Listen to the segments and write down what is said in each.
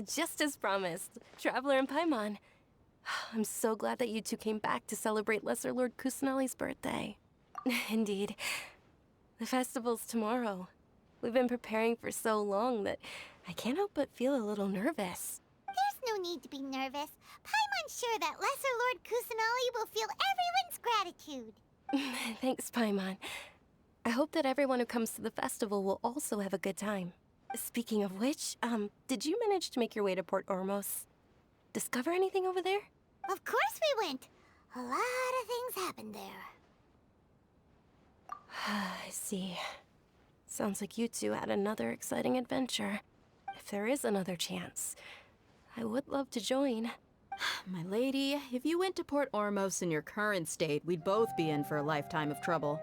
Just as promised, Traveler and Paimon. I'm so glad that you two came back to celebrate Lesser Lord Kusanali's birthday. Indeed. The festival's tomorrow. We've been preparing for so long that I can't help but feel a little nervous. There's no need to be nervous. Paimon's sure that Lesser Lord Kusanali will feel everyone's gratitude. Thanks, Paimon. I hope that everyone who comes to the festival will also have a good time. Speaking of which, did you manage to make your way to Port Ormos? Discover anything over there? Of course we went. A lot of things happened there. I see. Sounds like you two had another exciting adventure. If there is another chance, I would love to join. My lady, if you went to Port Ormos in your current state, we'd both be in for a lifetime of trouble.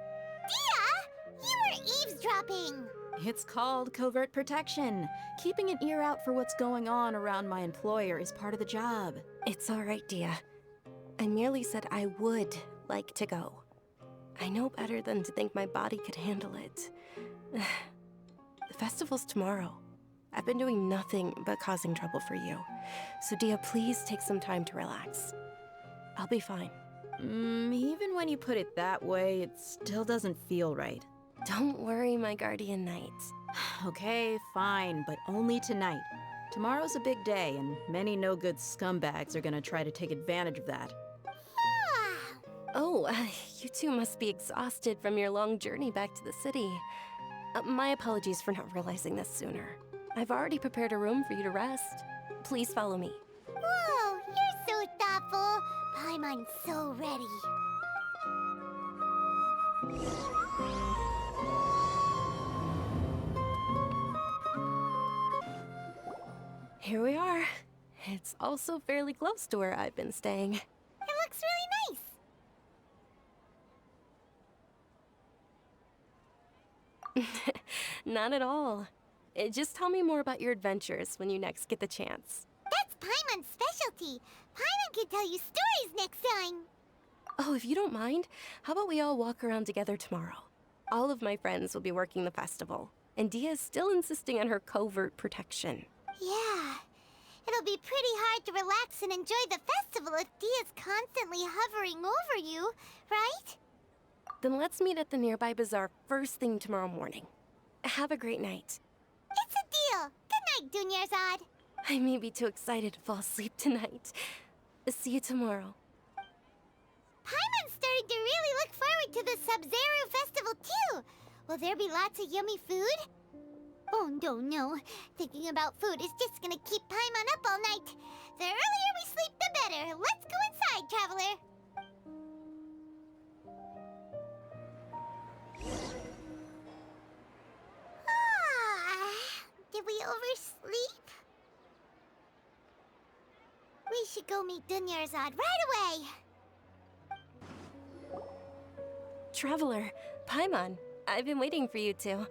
Dia! You were eavesdropping! It's called covert protection. Keeping an ear out for what's going on around my employer is part of the job. It's all right, Dia. I merely said I would like to go. I know better than to think my body could handle it. The festival's tomorrow. I've been doing nothing but causing trouble for you. So Dia, please take some time to relax. I'll be fine. Even when you put it that way, it still doesn't feel right. Don't worry, my guardian knight. Okay, fine, but only tonight. Tomorrow's a big day, and many no-good scumbags are gonna try to take advantage of that. Oh, you two must be exhausted from your long journey back to the city. My apologies for not realizing this sooner. I've already prepared a room for you to rest. Please follow me. Whoa, you're so thoughtful. Paimon's so ready. Here we are. It's also fairly close to where I've been staying. It looks really nice. Not at all. Just tell me more about your adventures when you next get the chance. That's Paimon's specialty. Paimon can tell you stories next time. Oh, if you don't mind, how about we all walk around together tomorrow? All of my friends will be working the festival, and Dia is still insisting on her covert protection. Yeah. It'll be pretty hard to relax and enjoy the festival if Dia's constantly hovering over you, right? Then let's meet at the nearby bazaar first thing tomorrow morning. Have a great night. It's a deal. Good night, Dunyarzad. I may be too excited to fall asleep tonight. See you tomorrow. Paimon's starting to really look forward to the Sub-Zero festival too. Will there be lots of yummy food? Oh, no. Thinking about food is just gonna keep Paimon up all night. The earlier we sleep, the better. Let's go inside, Traveler. Did we oversleep? We should go meet Dunyarzad right away. Traveler, Paimon, I've been waiting for you two.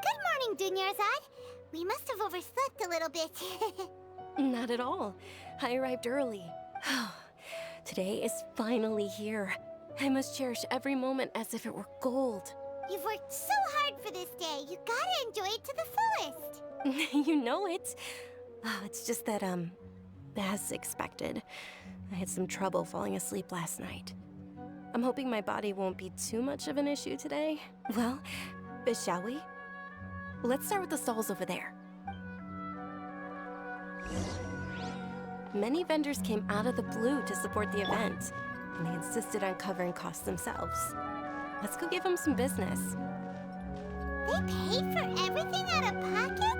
Good morning, Dunyarzad. We must have overslept a little bit. Not at all. I arrived early. Today is finally here. I must cherish every moment as if it were gold. You've worked so hard for this day. You gotta enjoy it to the fullest. You know it. It's just that, as expected, I had some trouble falling asleep last night. I'm hoping my body won't be too much of an issue today. Well, shall we? Let's start with the stalls over there. Many vendors came out of the blue to support the event, and they insisted on covering costs themselves. Let's go give them some business. They paid for everything out of pocket?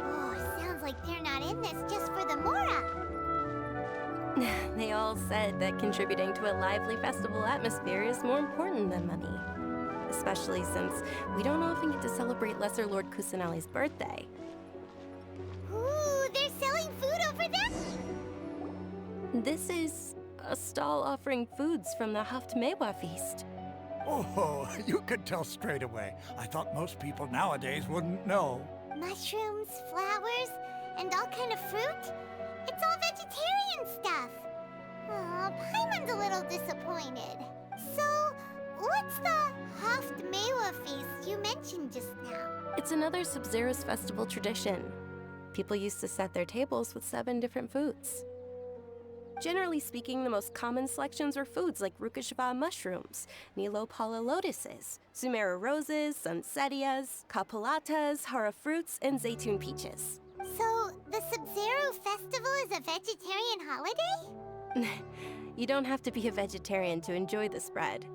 Oh, sounds like they're not in this just for the Mora. They all said that contributing to a lively festival atmosphere is more important than money. Especially since we don't often get to celebrate Lesser Lord Kusanali's birthday. Ooh, they're selling food over there? This is a stall offering foods from the Haftmewa feast. Oh, you could tell straight away. I thought most people nowadays wouldn't know. Mushrooms, flowers, and all kind of fruit? It's all vegetarian stuff. Aw, Paimon's a little disappointed. So, what's the Haftmewa feast you mentioned just now? It's another Sub-Zero's festival tradition. People used to set their tables with 7 different foods. Generally speaking, the most common selections were foods like Rukashava mushrooms, Nilopala lotuses, Sumera roses, Sunsettias, Kapulatas, Hara fruits, and Zaytun peaches. So, the Sub-Zero Festival is a vegetarian holiday? You don't have to be a vegetarian to enjoy the spread.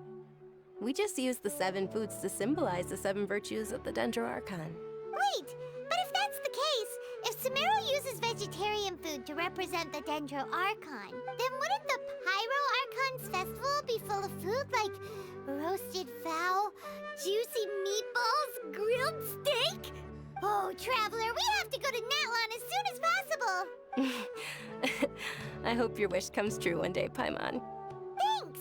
We just use the 7 foods to symbolize the 7 virtues of the Dendro Archon. Wait, but if that's the case, if Sumero uses vegetarian food to represent the Dendro Archon, then wouldn't the Pyro Archon's festival be full of food like roasted fowl, juicy meatballs, grilled steak? Oh, Traveler, we have to go to Natlan as soon as possible! I hope your wish comes true one day, Paimon. Thanks!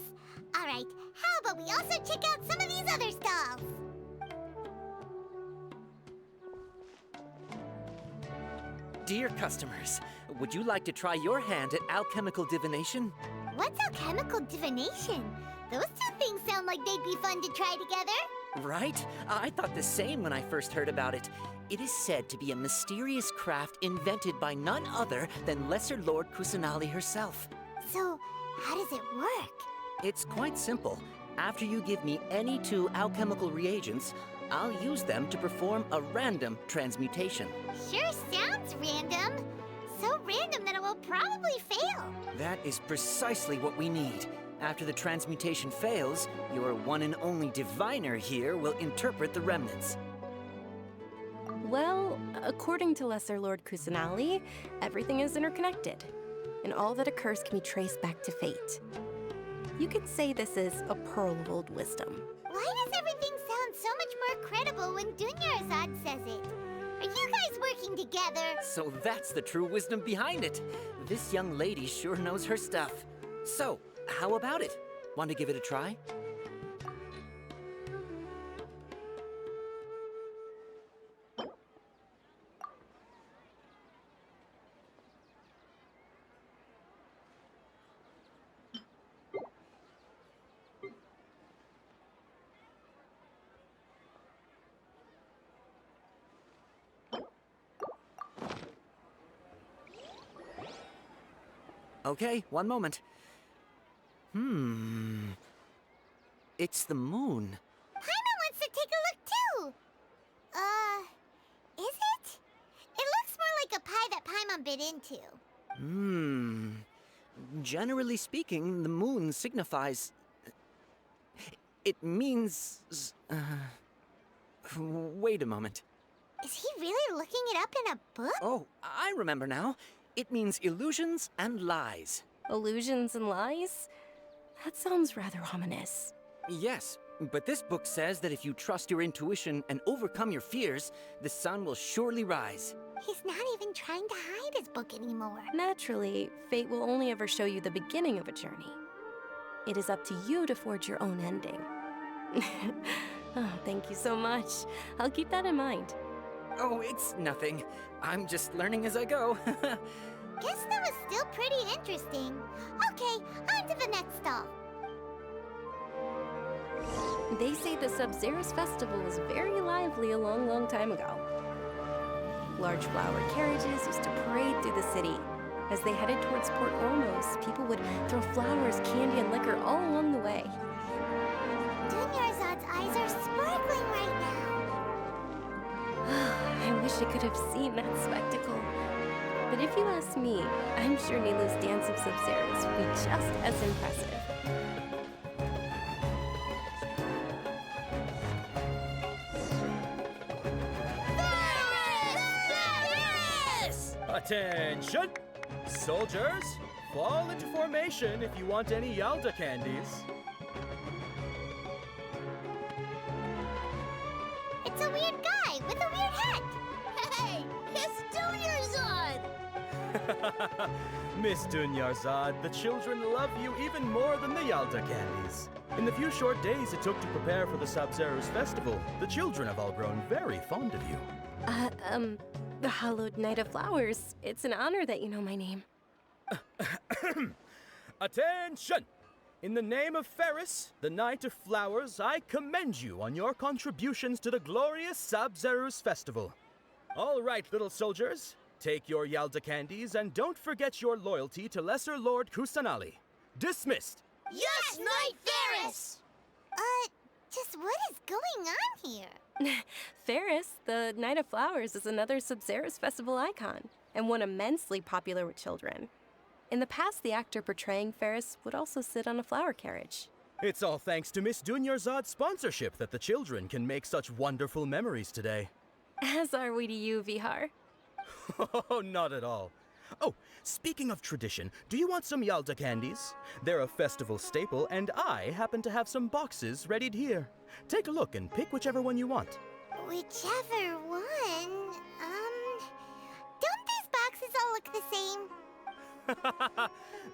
Alright, how about we also check out some of these other stalls? Dear customers, would you like to try your hand at alchemical divination? What's alchemical divination? Those two things sound like they'd be fun to try together. Right? I thought the same when I first heard about it. It is said to be a mysterious craft invented by none other than Lesser Lord Kusanali herself. So, how does it work? It's quite simple. After you give me any 2 alchemical reagents, I'll use them to perform a random transmutation. Sure sounds random. So random that it will probably fail. That is precisely what we need. After the transmutation fails, your one and only diviner here will interpret the remnants. Well, according to Lesser Lord Kusanali, everything is interconnected, and all that occurs can be traced back to fate. You could say this is a pearl of old wisdom. Why does everything sound so much more credible when Dunyarzad says it? Are you guys working together? So that's the true wisdom behind it. This young lady sure knows her stuff. So, how about it? Want to give it a try? Okay, one moment. It's the moon. Paimon wants to take a look too. Is it? It looks more like a pie that Paimon bit into. Generally speaking, the moon signifies... It means... Wait a moment. Is he really looking it up in a book? Oh, I remember now. It means illusions and lies. Illusions and lies? That sounds rather ominous. Yes, but this book says that if you trust your intuition and overcome your fears, the sun will surely rise. He's not even trying to hide his book anymore. Naturally, fate will only ever show you the beginning of a journey. It is up to you to forge your own ending. Oh, thank you so much. I'll keep that in mind. Oh, it's nothing. I'm just learning as I go. Guess that was still pretty interesting. Okay, on to the next stall. They say the Sub-Zero's festival was very lively a long, long time ago. Large flower carriages used to parade through the city. As they headed towards Port Ormos, people would throw flowers, candy, and liquor all along the way. Dunyarzad's eyes are sparkling right now. I wish I could have seen that spectacle. But if you ask me, I'm sure Nilu's dance of Sub-Zeros would be just as impressive. Attention! Soldiers, fall into formation if you want any Yalda candies. It's a weird guy with a weird hat. Hey, it's Dunyarzad! Miss Dunyarzad, the children love you even more than the Yalda candies. In the few short days it took to prepare for the Sub-Zero's festival, the children have all grown very fond of you. The Hallowed Knight of Flowers. It's an honor that you know my name. Attention! In the name of Ferris, the Knight of Flowers, I commend you on your contributions to the glorious Sub-Zero's festival. All right, little soldiers, Take your Yalda candies and don't forget your loyalty to Lesser Lord Kusanali. Dismissed! Yes, Knight Ferris! Just what is going on here? Ferris, the Night of Flowers, is another Sub-Zerus festival icon, and one immensely popular with children. In the past, the actor portraying Ferris would also sit on a flower carriage. It's all thanks to Miss Dunyarzad's sponsorship that the children can make such wonderful memories today. As are we to you, Vihar. Oh, not at all. Oh, speaking of tradition, do you want some Yalda candies? They're a festival staple, and I happen to have some boxes readied here. Take a look and pick whichever one you want. Whichever one. Don't these boxes all look the same?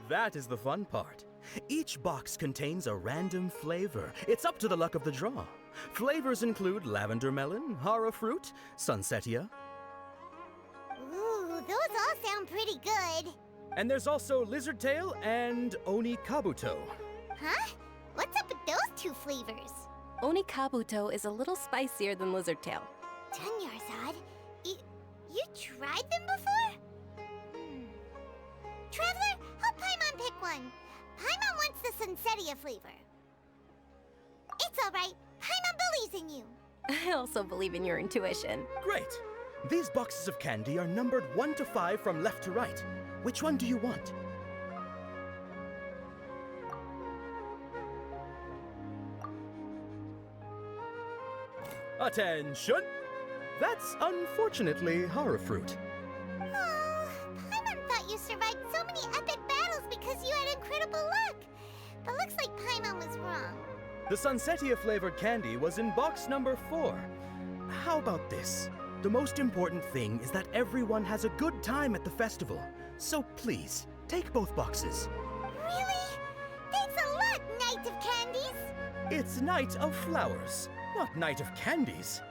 That is the fun part. Each box contains a random flavor. It's up to the luck of the draw. Flavors include lavender melon, hara fruit, sunsetia. Ooh, those all sound pretty good. And there's also lizard tail and oni kabuto. Huh? What's up with those two flavors? Oni Kabuto is a little spicier than Lizard Tail. Dunyarzad, you tried them before? Traveler, help Paimon pick one. Paimon wants the Sunsetia flavor. It's all right. Paimon believes in you. I also believe in your intuition. Great! These boxes of candy are numbered 1 to 5 from left to right. Which one do you want? Attention! That's unfortunately hara fruit. Oh, Paimon thought you survived so many epic battles because you had incredible luck. But looks like Paimon was wrong. The Sunsetia flavored candy was in box number 4. How about this? The most important thing is that everyone has a good time at the festival. So please, take both boxes. Really? Thanks a lot, Knight of Candies. It's Night of Flowers, not Night of Candies.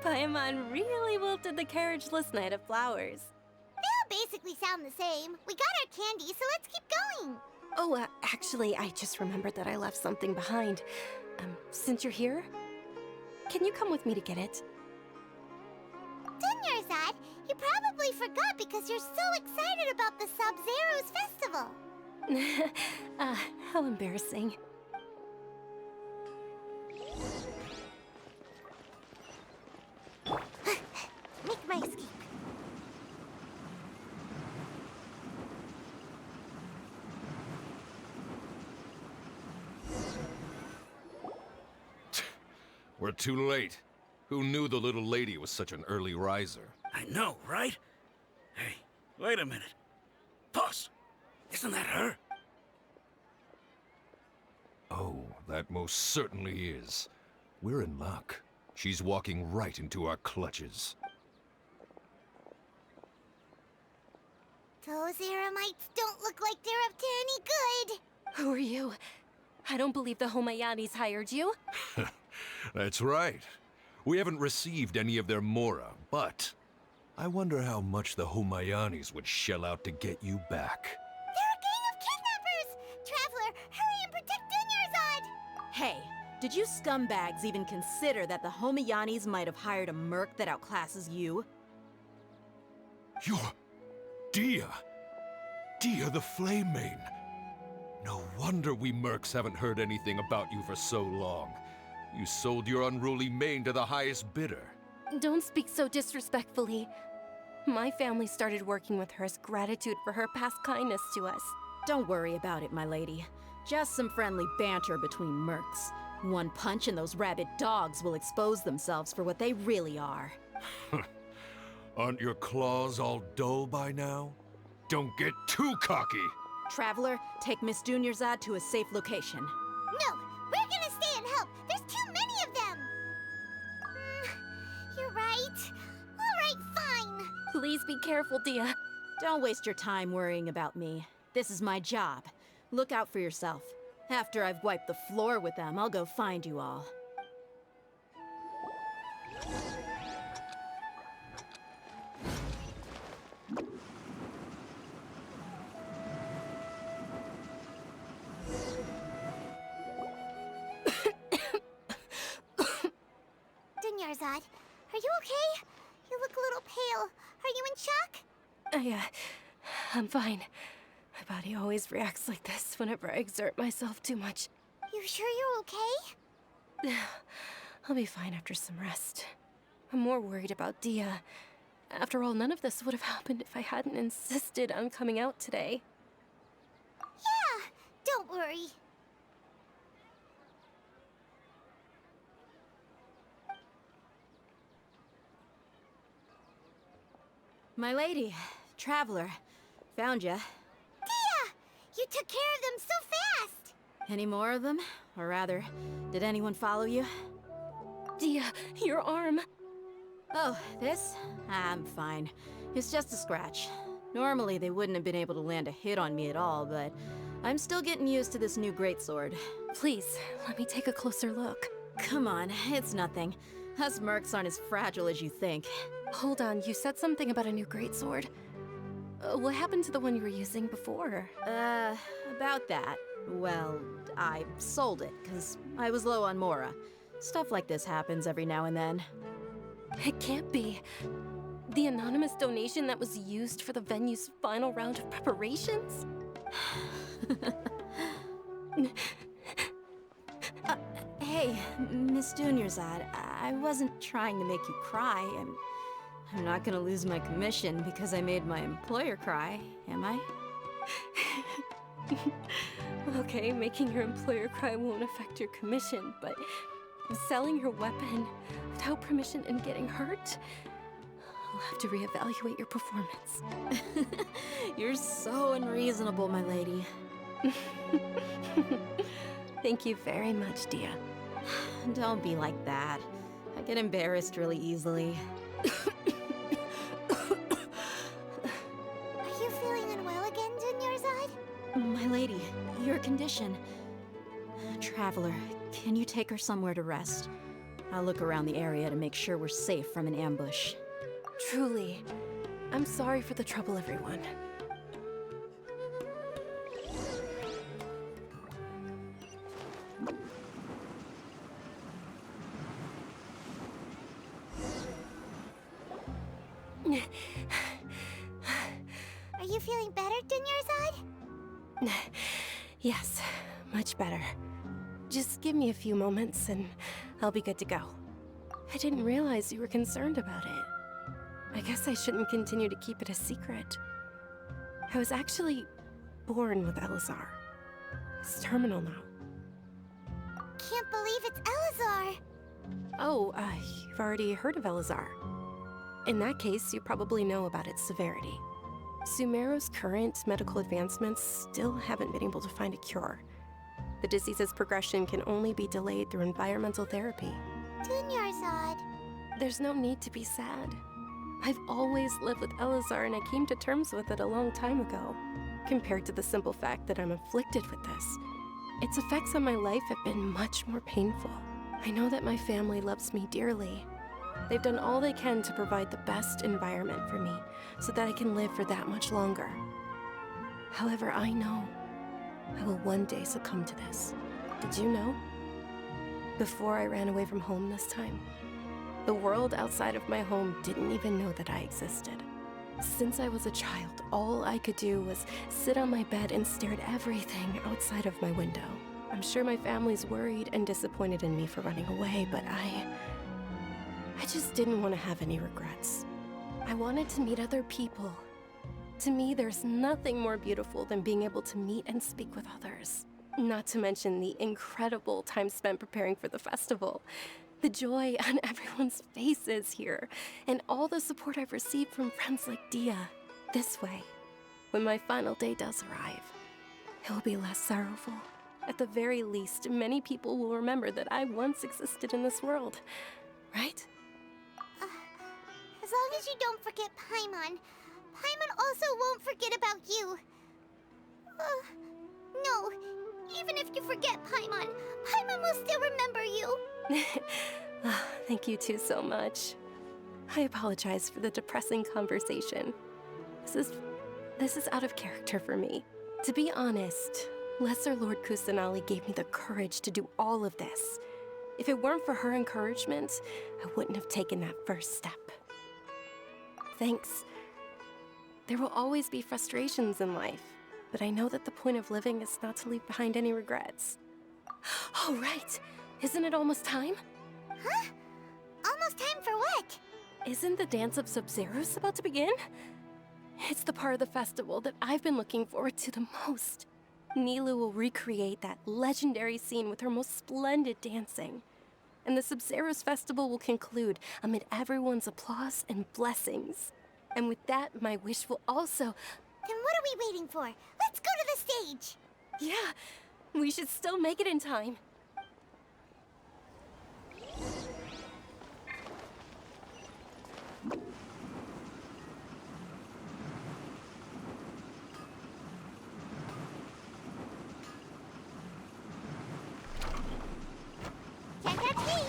Paimon really wilted the carriageless Night of Flowers. They all basically sound the same. We got our candy, so let's keep going. Oh, actually, I just remembered that I left something behind. Since you're here, can you come with me to get it? Dunyarzad, you probably forgot because you're so excited about the Sub-Zero's festival. How embarrassing. Make my escape. We're too late. Who knew the little lady was such an early riser? I know, right? Hey, wait a minute. Boss, isn't that her? Oh, that most certainly is. We're in luck. She's walking right into our clutches. Those Eremites don't look like they're up to any good. Who are you? I don't believe the Homayanis hired you. That's right. We haven't received any of their mora, but I wonder how much the Homayanis would shell out to get you back. They're a gang of kidnappers! Traveler, hurry and protect Dunyarzad! Hey, did you scumbags even consider that the Homayanis might have hired a merc that outclasses you? You're Dia! Dia the Flame Mane! No wonder we mercs haven't heard anything about you for so long. You sold your unruly mane to the highest bidder. Don't speak so disrespectfully. My family started working with her as gratitude for her past kindness to us. Don't worry about it, my lady. Just some friendly banter between mercs. One punch and those rabid dogs will expose themselves for what they really are. Aren't your claws all dull by now? Don't get too cocky! Traveler, take Miss Dunyarzad to a safe location. No, we're gonna stay and help. There's too many of them. You're right. All right, fine. Please be careful, Dia. Don't waste your time worrying about me. This is my job. Look out for yourself. After I've wiped the floor with them, I'll go find you all. Dunyarzad, are you okay? You look a little pale. Are you in shock? I'm fine. My body always reacts like this whenever I exert myself too much. You sure you're okay? I'll be fine after some rest. I'm more worried about Dia. After all, none of this would have happened if I hadn't insisted on coming out today. Yeah, don't worry. My lady, traveler, found ya. Dia! You took care of them so fast! Any more of them? Or rather, did anyone follow you? Dia, your arm. Oh, this? I'm fine. It's just a scratch. Normally, they wouldn't have been able to land a hit on me at all, but I'm still getting used to this new greatsword. Please, let me take a closer look. Come on, it's nothing. Us mercs aren't as fragile as you think. Hold on, you said something about a new greatsword. What happened to the one you were using before? About that. Well, I sold it, because I was low on Mora. Stuff like this happens every now and then. It can't be. The anonymous donation that was used for the venue's final round of preparations? Hey, Miss Dunyarzad, I wasn't trying to make you cry. I'm not gonna lose my commission because I made my employer cry, am I? Okay, making your employer cry won't affect your commission, but selling your weapon without permission and getting hurt? I'll have to reevaluate your performance. You're so unreasonable, my lady. Thank you very much, Dia. Don't be like that. I get embarrassed really easily. Are you feeling unwell again, Dunyarzad? My lady, your condition. Traveler, can you take her somewhere to rest? I'll look around the area to make sure we're safe from an ambush. Truly, I'm sorry for the trouble, everyone. Are you feeling better, Dunyarzad? Yes, much better. Just give me a few moments and I'll be good to go. I didn't realize you were concerned about it. I guess I shouldn't continue to keep it a secret. I was actually born with Elazar. It's terminal now. Can't believe it's Elazar! Oh, you've already heard of Elazar. In that case, you probably know about its severity. Sumeru's current medical advancements still haven't been able to find a cure. The disease's progression can only be delayed through environmental therapy. Dunyarzad. There's no need to be sad. I've always lived with Elazar and I came to terms with it a long time ago. Compared to the simple fact that I'm afflicted with this, its effects on my life have been much more painful. I know that my family loves me dearly. They've done all they can to provide the best environment for me so that I can live for that much longer. However, I know I will one day succumb to this. Did you know? Before I ran away from home this time, the world outside of my home didn't even know that I existed. Since I was a child, all I could do was sit on my bed and stare at everything outside of my window. I'm sure my family's worried and disappointed in me for running away, but I just didn't want to have any regrets. I wanted to meet other people. To me, there's nothing more beautiful than being able to meet and speak with others. Not to mention the incredible time spent preparing for the festival. The joy on everyone's faces here, and all the support I've received from friends like Dia. This way, when my final day does arrive, it will be less sorrowful. At the very least, many people will remember that I once existed in this world, right? As long as you don't forget Paimon, Paimon also won't forget about you. No, even if you forget Paimon, Paimon will still remember you. Thank you two so much. I apologize for the depressing conversation. This is out of character for me. To be honest, Lesser Lord Kusanali gave me the courage to do all of this. If it weren't for her encouragement, I wouldn't have taken that first step. Thanks There will always be frustrations in life, but I know that the point of living is not to leave behind any regrets. Oh, right! Isn't it almost time? Huh? Almost time for what? Isn't the Dance of Sub-Zeros about to begin? It's the part of the festival that I've been looking forward to the most. Nilou will recreate that legendary scene with her most splendid dancing. And the Sub-Zeros festival will conclude amid everyone's applause and blessings. And with that, my wish will also... Then what are we waiting for? Let's go to the stage! Yeah, we should still make it in time. Can't catch me!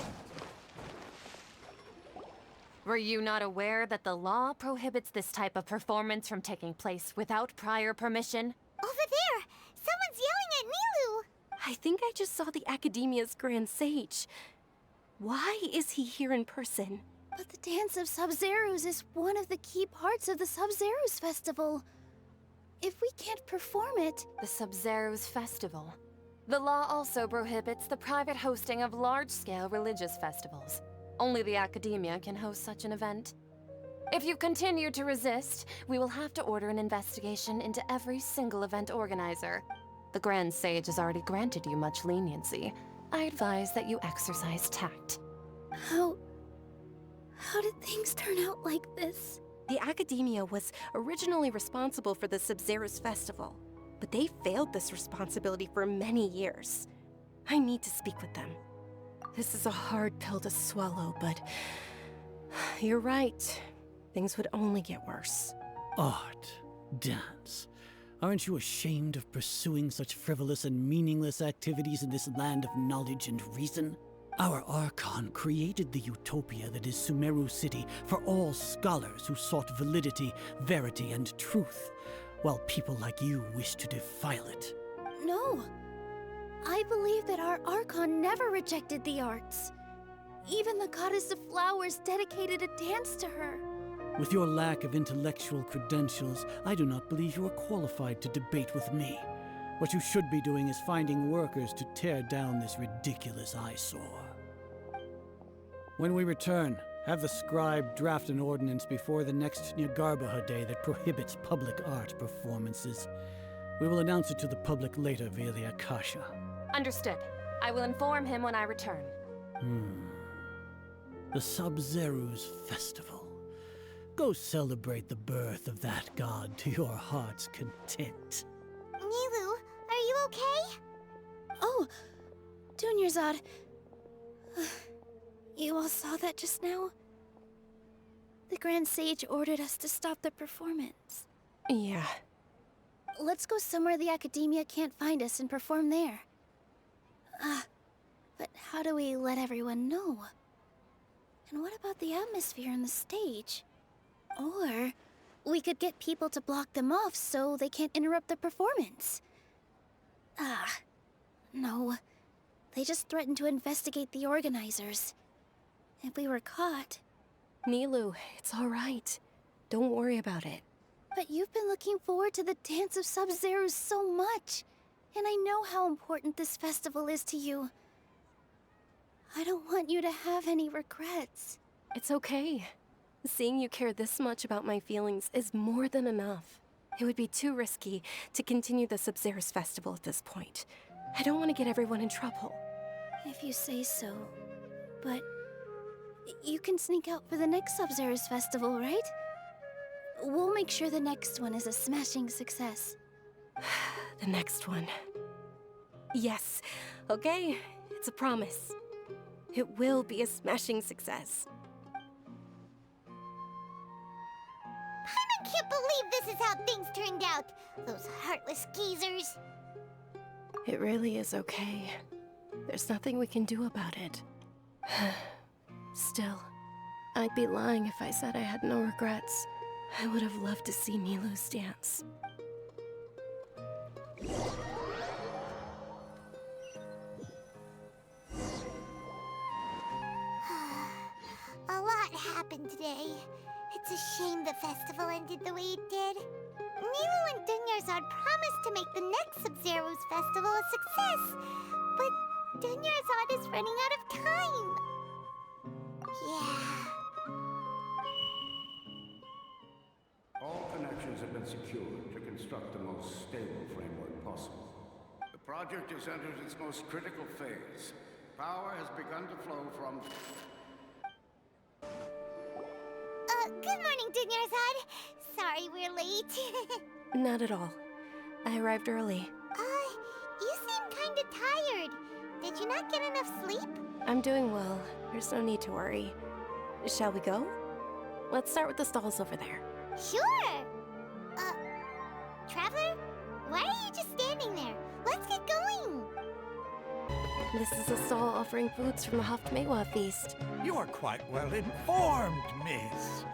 Were you not aware that the law prohibits this type of performance from taking place without prior permission? Over there! Someone's yelling at Nilou! I think I just saw the Akademia's Grand Sage. Why is he here in person? But the Dance of Sub-Zeros is one of the key parts of the Sub-Zeros festival. If we can't perform it... The Sub-Zeros Festival. The law also prohibits the private hosting of large-scale religious festivals. Only the Akademia can host such an event. If you continue to resist, we will have to order an investigation into every single event organizer. The Grand Sage has already granted you much leniency. I advise that you exercise tact. How did things turn out like this? The Akademia was originally responsible for the Sub-Zeros festival, but they failed this responsibility for many years. I need to speak with them. This is a hard pill to swallow, but you're right. Things would only get worse. Art, dance. Aren't you ashamed of pursuing such frivolous and meaningless activities in this land of knowledge and reason? Our Archon created the utopia that is Sumeru City for all scholars who sought validity, verity, and truth, while people like you wish to defile it. No. I believe that our Archon never rejected the arts. Even the goddess of flowers dedicated a dance to her. With your lack of intellectual credentials, I do not believe you are qualified to debate with me. What you should be doing is finding workers to tear down this ridiculous eyesore. When we return, have the scribe draft an ordinance before the next Nyagarbha day that prohibits public art performances. We will announce it to the public later via the Akasha. Understood. I will inform him when I return. The Sub-Zeros Festival. Go celebrate the birth of that god to your heart's content. Nilou, are you okay? Oh, Dunyarzad. You all saw that just now? The Grand Sage ordered us to stop the performance. Yeah. Let's go somewhere the Akademia can't find us and perform there. But how do we let everyone know? And what about the atmosphere and the stage? Or we could get people to block them off so they can't interrupt the performance. No. They just threatened to investigate the organizers. If we were caught... Nilou, it's all right. Don't worry about it. But you've been looking forward to the Dance of Sub-Zeros so much. And I know how important this festival is to you. I don't want you to have any regrets. It's okay. Seeing you care this much about my feelings is more than enough. It would be too risky to continue the Sub-Zeros festival at this point. I don't want to get everyone in trouble. If you say so. But you can sneak out for the next Sub-Zeros festival, right? We'll make sure the next one is a smashing success. The next one. Yes. Okay, it's a promise. It will be a smashing success. I can't believe this is how things turned out. Those heartless geezers. It really is okay. There's nothing we can do about it. Still, I'd be lying if I said I had no regrets. I would have loved to see Nilou's dance. A lot happened today. It's It's a shame the festival ended the way it did. Nilo and Dunyarzad promised to make the next Sub-Zero's festival a success, but Dunyarzad is running out of time. Yeah. All connections have been secured to construct the most stable framework possible. The project has entered its most critical phase. Power has begun to flow from... Good morning, Dunyarzad. Sorry we're late. Not at all. I arrived early. You seem kinda tired. Did you not get enough sleep? I'm doing well. There's no need to worry. Shall we go? Let's start with the stalls over there. Sure! Traveler? Why are you just standing there? Let's get going! This is a stall offering foods from the Haft Mewa feast. You are quite well informed, miss.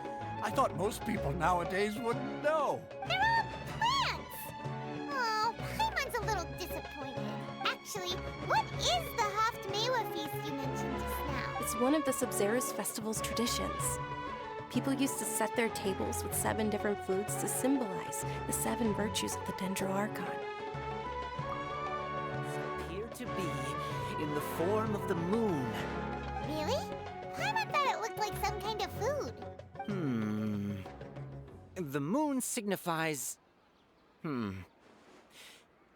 I thought most people nowadays wouldn't know. They're all plants! Oh, Paimon's a little disappointed. Actually, what is the Haft Mewa feast you mentioned just now? It's one of the Sub-Zero's festival's traditions. People used to set their tables with 7 different foods to symbolize the 7 virtues of the Dendro Archon. Appear to be in the form of the moon. Really? Paimon thought it looked like some kind of food. The moon signifies...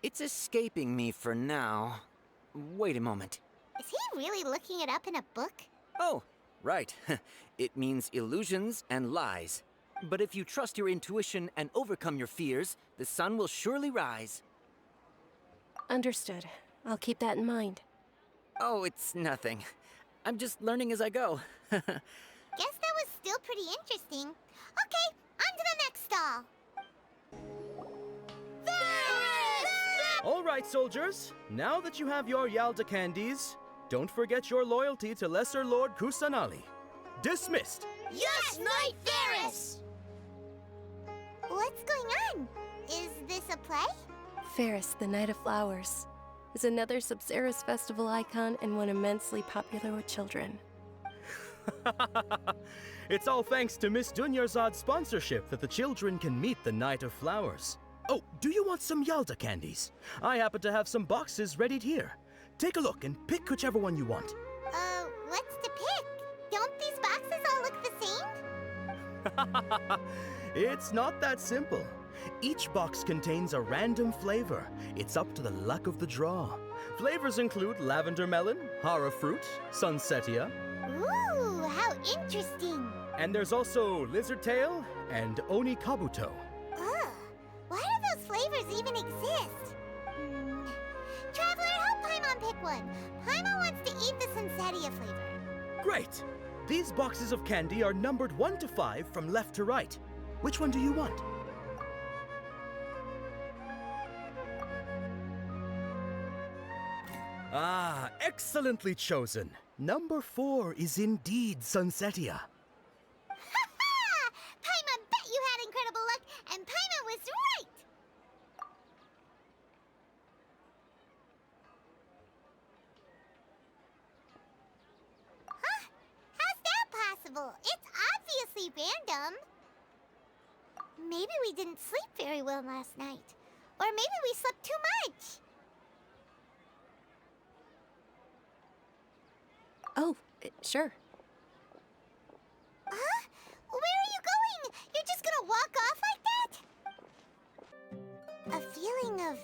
It's escaping me for now. Wait a moment. Is he really looking it up in a book? Oh, right. It means illusions and lies. But if you trust your intuition and overcome your fears, the sun will surely rise. Understood. I'll keep that in mind. Oh, it's nothing. I'm just learning as I go. Guess that was still pretty interesting. Okay, on to the next stall. All right, soldiers. Now that you have your Yalda candies, don't forget your loyalty to Lesser Lord Kusanali. Dismissed. Yes, Knight Ferris! What's going on? Is this a play? Ferris, the Knight of Flowers, is another Sub-Zero's festival icon and one immensely popular with children. It's all thanks to Miss Dunyarzad's sponsorship that the children can meet the Knight of Flowers. Oh, do you want some Yalda candies? I happen to have some boxes ready here. Take a look and pick whichever one you want. What's to pick? Don't these boxes all look the same? It's not that simple. Each box contains a random flavor. It's up to the luck of the draw. Flavors include lavender melon, hara fruit, sunsetia. Ooh, how interesting. And there's also lizard tail and oni kabuto. Ugh, why do those flavors even exist? Traveler, help Paimon pick one. Paimon wants to eat the sunsetia flavor. Great! These boxes of candy are numbered 1 to 5 from left to right. Which one do you want? Ah, excellently chosen. Number 4 is indeed Sunsetia. Ha-ha! Paimon bet you had incredible luck, and Paimon was right! Huh? How's that possible? It's obviously random. Maybe we didn't sleep very well last night. Or maybe we slept too much. Oh, sure. Huh? Where are you going? You're just gonna walk off like that? A feeling of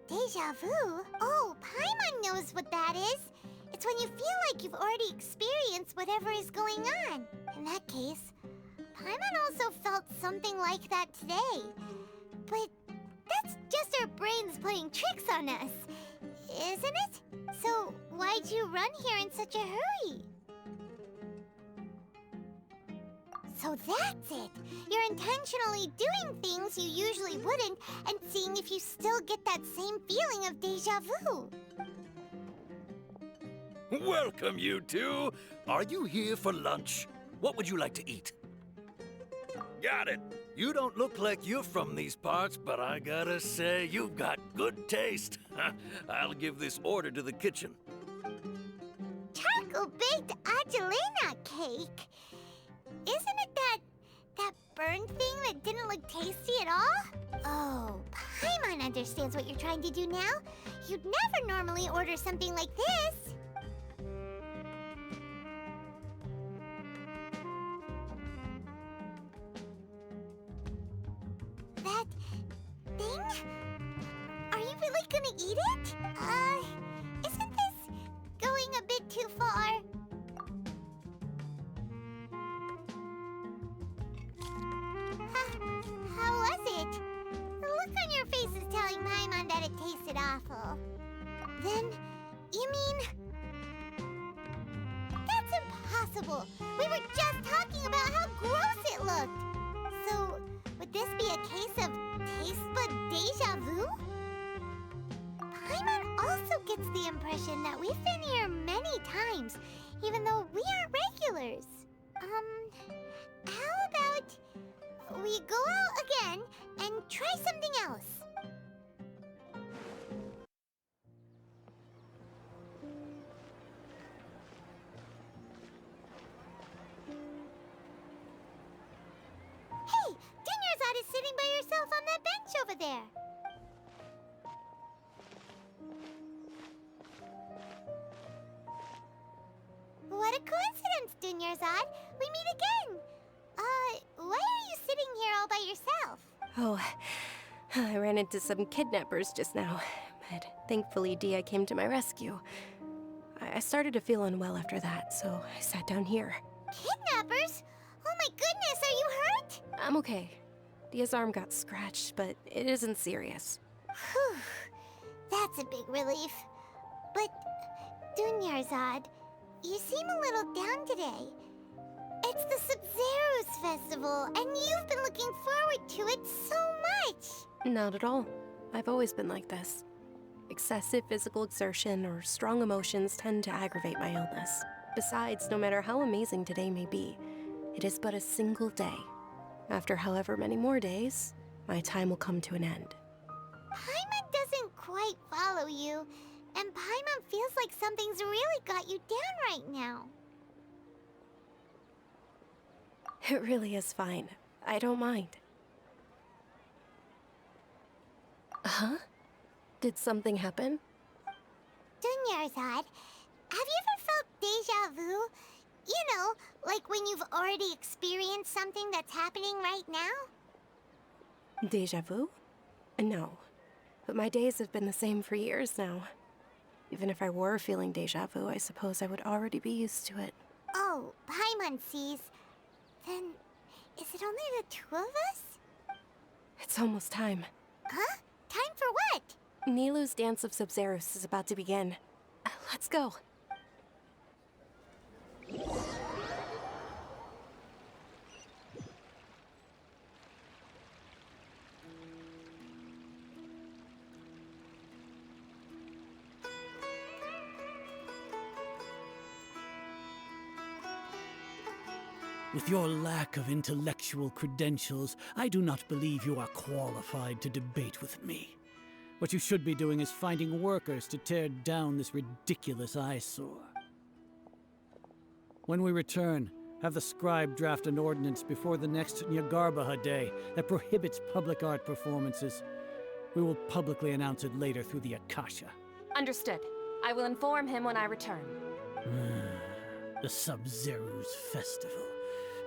deja vu? Oh, Paimon knows what that is. It's when you feel like you've already experienced whatever is going on. In that case, Paimon also felt something like that today. But that's just our brains playing tricks on us, isn't it? So why'd you run here in such a hurry? So that's it! You're intentionally doing things you usually wouldn't and seeing if you still get that same feeling of deja vu. Welcome, you two. Are you here for lunch? What would you like to eat? Got it. You don't look like you're from these parts, but I gotta say, you've got good taste. I'll give this order to the kitchen. Charcoal-baked Angelina cake? Isn't it That burned thing that didn't look tasty at all? Oh, Paimon understands what you're trying to do now. You'd never normally order something like this. That thing? Are you really gonna eat it? Isn't this going a bit too far? How was it? The look on your face is telling Paimon that it tasted awful. Then, you mean... That's impossible! We were just talking about how gross it looked! So, would this be a case of taste bud deja vu? Paimon also gets the impression that we've been here many times, even though we aren't regulars. How about we go out again and try something else? Hey, Dunyarzad is sitting by herself on that bench over there. What a coincidence, Dunyarzad. We meet again. Why are you sitting here all by yourself? Oh, I ran into some kidnappers just now, but thankfully Dia came to my rescue. I started to feel unwell after that, so I sat down here. Kidnappers? Oh my goodness, are you hurt? I'm okay. Dia's arm got scratched, but it isn't serious. Whew, that's a big relief. But, Dunyarzad, you seem a little down today. It's the Sub-Zero's festival, and you've been looking forward to it so much. Not at all. I've always been like this. Excessive physical exertion or strong emotions tend to aggravate my illness. Besides, no matter how amazing today may be, it is but a single day. After however many more days, my time will come to an end. Paimon doesn't quite follow you, and Paimon feels like something's really got you down right now. It really is fine. I don't mind. Huh? Did something happen? Dunyarzad, have you ever felt deja vu? You know, like when you've already experienced something that's happening right now? Deja vu? No. But my days have been the same for years now. Even if I were feeling deja vu, I suppose I would already be used to it. Oh, Paimon sees. Then, is it only the two of us? It's almost time. Huh? Time for what? Nilou's Dance of Sub-Zeros is about to begin. Let's go. With your lack of intellectual credentials, I do not believe you are qualified to debate with me. What you should be doing is finding workers to tear down this ridiculous eyesore. When we return, have the scribe draft an ordinance before the next Nyagarbaha Day that prohibits public art performances. We will publicly announce it later through the Akasha. Understood. I will inform him when I return. The Sub-Zero's festival.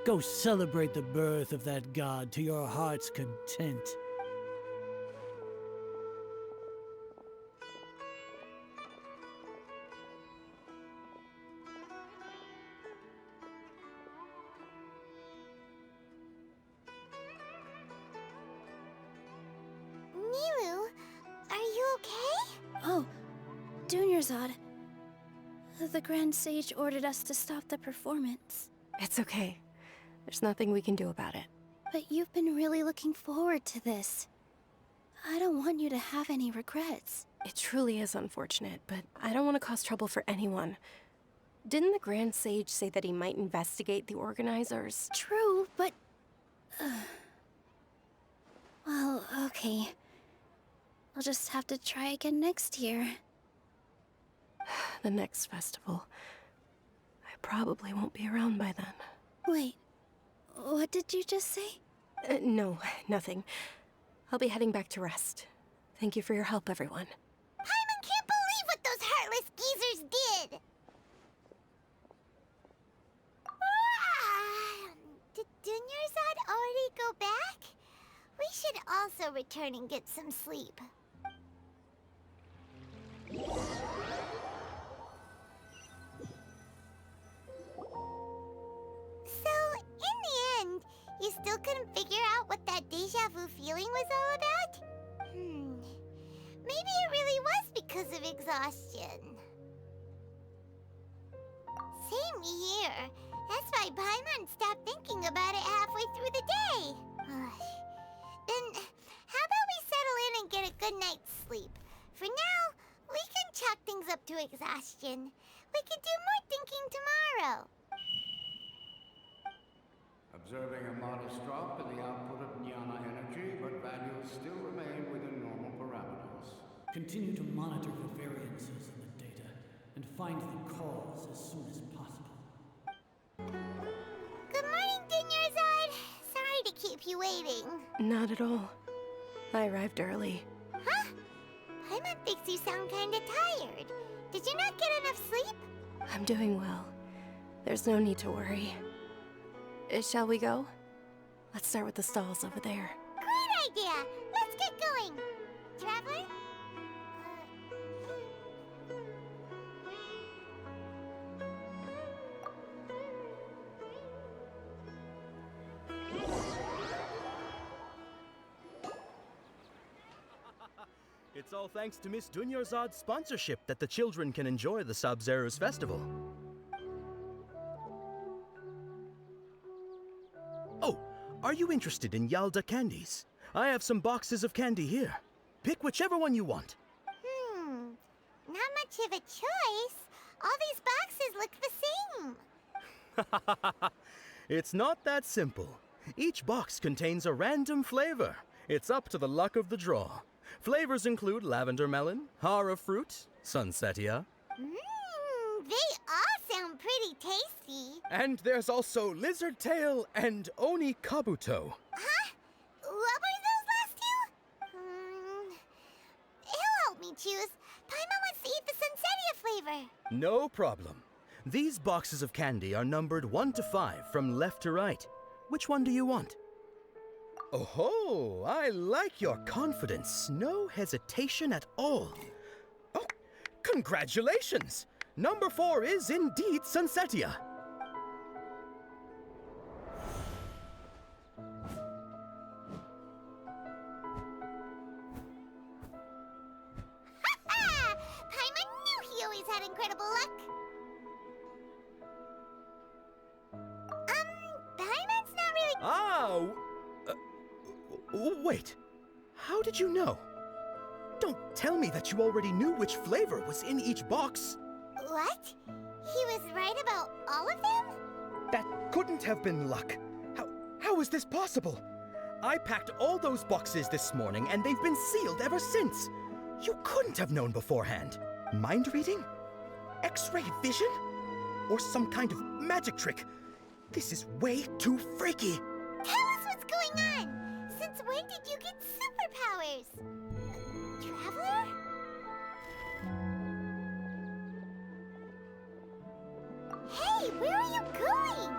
Go celebrate the birth of that god to your heart's content. Nilou, are you okay? Oh, Dunyarzad. The Grand Sage ordered us to stop the performance. It's okay. There's nothing we can do about it. But you've been really looking forward to this. I don't want you to have any regrets. It truly is unfortunate, but I don't want to cause trouble for anyone. Didn't the Grand Sage say that he might investigate the organizers? True, but... well, okay. I'll just have to try again next year. The next festival. I probably won't be around by then. Wait, What did you just say? No, nothing. I'll be heading back to rest. Thank you for your help, everyone. Paimon can't believe what those heartless geezers did! Did Dunyarzad already go back? We should also return and get some sleep. So, in the end, you still couldn't figure out what that deja vu feeling was all about? Maybe it really was because of exhaustion. Same here. That's why Paimon stopped thinking about it halfway through the day. Then, how about we settle in and get a good night's sleep? For now, we can chalk things up to exhaustion. We can do more thinking tomorrow. Observing a modest drop in the output of Jnana energy, but values still remain within normal parameters. Continue to monitor for variances in the data and find the cause as soon as possible. Good morning, Dunyarzad. Sorry to keep you waiting. Not at all. I arrived early. Huh? Paimon thinks you sound kinda tired. Did you not get enough sleep? I'm doing well. There's no need to worry. Shall we go? Let's start with the stalls over there. Great idea! Let's get going! Traveler? It's all thanks to Miss Dunyarzad's sponsorship that the children can enjoy the Sub-Zero's festival. Oh, are you interested in Yalda candies? I have some boxes of candy here. Pick whichever one you want. Not much of a choice. All these boxes look the same. It's not that simple. Each box contains a random flavor. It's up to the luck of the draw. Flavors include lavender melon, hara fruit, sunsetia. They all sound pretty tasty. And there's also lizard tail and oni kabuto. Huh? What were those last two? He'll help me choose. Paimon wants to eat the sunsetia flavor. No problem. These boxes of candy are numbered 1 to 5 from left to right. Which one do you want? Oh, I like your confidence. No hesitation at all. Oh, congratulations! Number 4 is indeed sunsetia. Paimon knew he always had incredible luck. Paimon's not really... Wait. How did you know? Don't tell me that you already knew which flavor was in each box. What? He was right about all of them? That couldn't have been luck. How is this possible? I packed all those boxes this morning and they've been sealed ever since. You couldn't have known beforehand. Mind reading? X-ray vision? Or some kind of magic trick? This is way too freaky. Tell us what's going on. Since when did you get superpowers? Traveler? Hey, where are you going?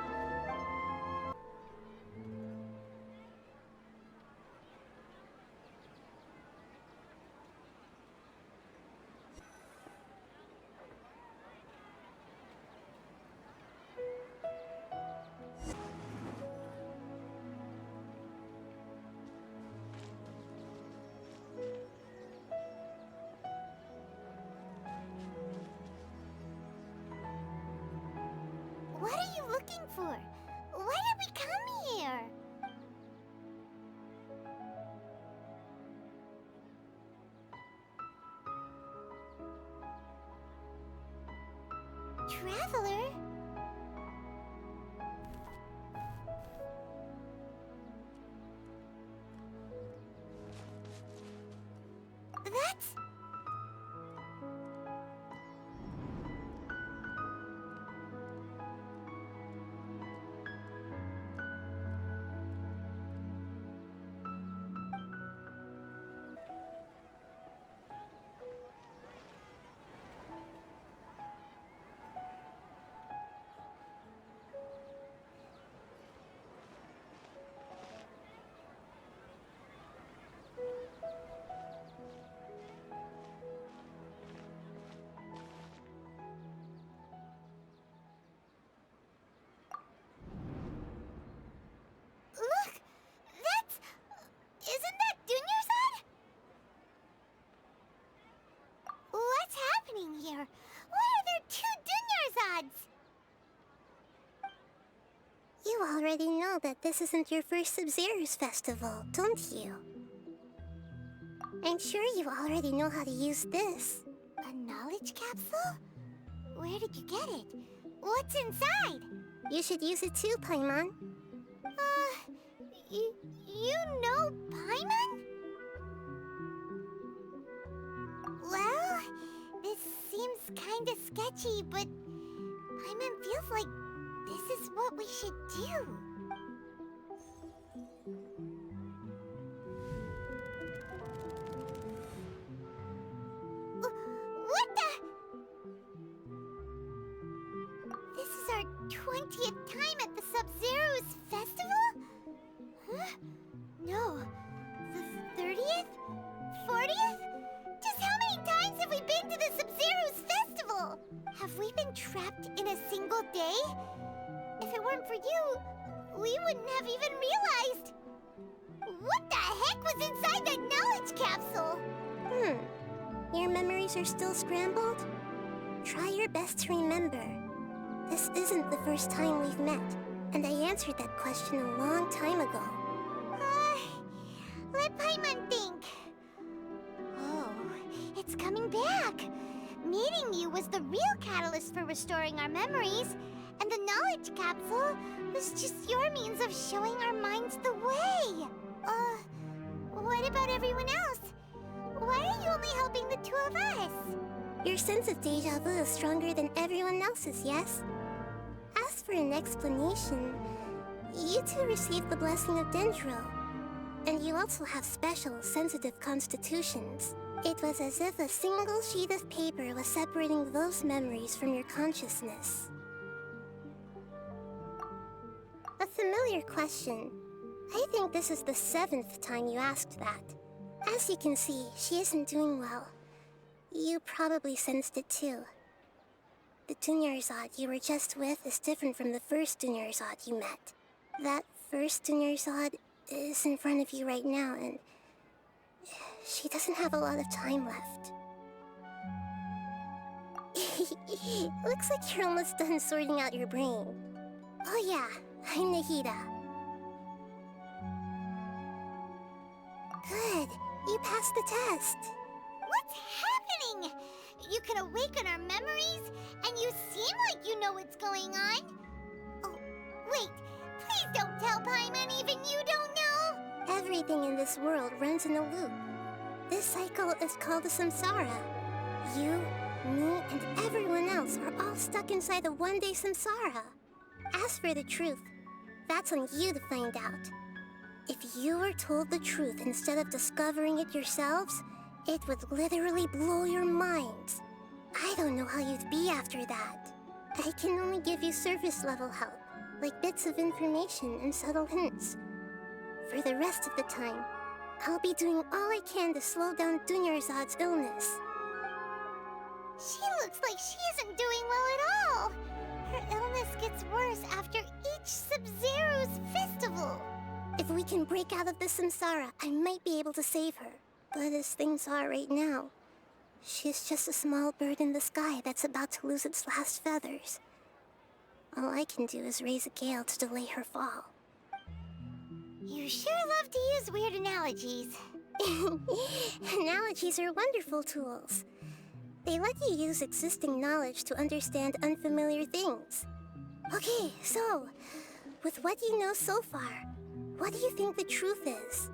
What are you looking for? Why did we come here? Traveler? That's... already know that this isn't your first Sub-Zero's festival, don't you? I'm sure you already know how to use this. A knowledge capsule? Where did you get it? What's inside? You should use it too, Paimon. You know Paimon? Well, this seems kinda sketchy, but Paimon feels like this is what we should do. What the? This is our 20th time at the Sub-Zero's festival? Huh? No. The 30th? 40th? Just how many times have we been to the Sub-Zero's festival? Have we been trapped in a single day? If it weren't for you, we wouldn't have even realized. What the heck was inside that knowledge capsule? Your memories are still scrambled? Try your best to remember. This isn't the first time we've met, and I answered that question a long time ago. Let Paimon think. Oh, it's coming back. Meeting you was the real catalyst for restoring our memories, and the knowledge capsule was just your means of showing our minds the way. What about everyone else? Why are you only helping the two of us? Your sense of deja vu is stronger than everyone else's, yes? As for an explanation, you two received the blessing of Dendro, and you also have special, sensitive constitutions. It was as if a single sheet of paper was separating those memories from your consciousness. A familiar question. I think this is the 7th time you asked that. As you can see, she isn't doing well. You probably sensed it too. The Dunyarzad you were just with is different from the first Dunyarzad you met. That first Dunyarzad is in front of you right now, and she doesn't have a lot of time left. Looks like you're almost done sorting out your brain. Oh yeah, I'm Nahida. Good, you passed the test. What's happening? You can awaken our memories, and you seem like you know what's going on. Oh, wait, please don't tell Paimon even you don't know. Everything in this world runs in a loop. This cycle is called the samsara. You, me, and everyone else are all stuck inside the one-day samsara. As for the truth, that's on you to find out. If you were told the truth instead of discovering it yourselves, it would literally blow your minds. I don't know how you'd be after that. I can only give you surface-level help, like bits of information and subtle hints. For the rest of the time, I'll be doing all I can to slow down Dunyarzad's illness. She looks like she isn't doing well at all. Her illness gets worse after each Sub-Zero's festival. If we can break out of the samsara, I might be able to save her. But as things are right now, she's just a small bird in the sky that's about to lose its last feathers. All I can do is raise a gale to delay her fall. You sure love to use weird analogies. Analogies are wonderful tools. They let you use existing knowledge to understand unfamiliar things. Okay, so, with what you know so far, what do you think the truth is?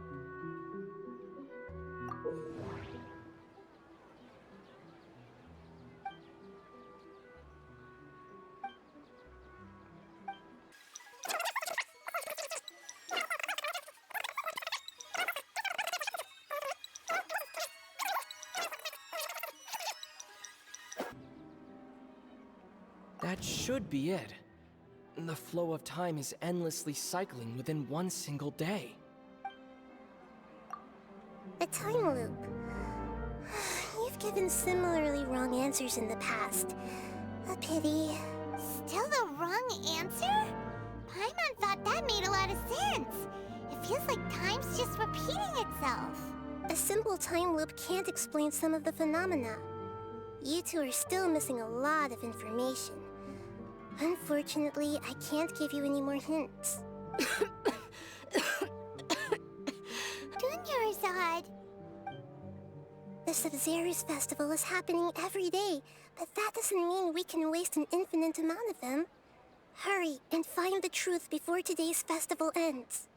That should be it. The flow of time is endlessly cycling within one single day. A time loop. You've given similarly wrong answers in the past. A pity. Still the wrong answer? Paimon thought that made a lot of sense. It feels like time's just repeating itself. A simple time loop can't explain some of the phenomena. You two are still missing a lot of information. Unfortunately, I can't give you any more hints. Dunyarzad! The Sub-Zero's festival is happening every day, but that doesn't mean we can waste an infinite amount of them. Hurry and find the truth before today's festival ends.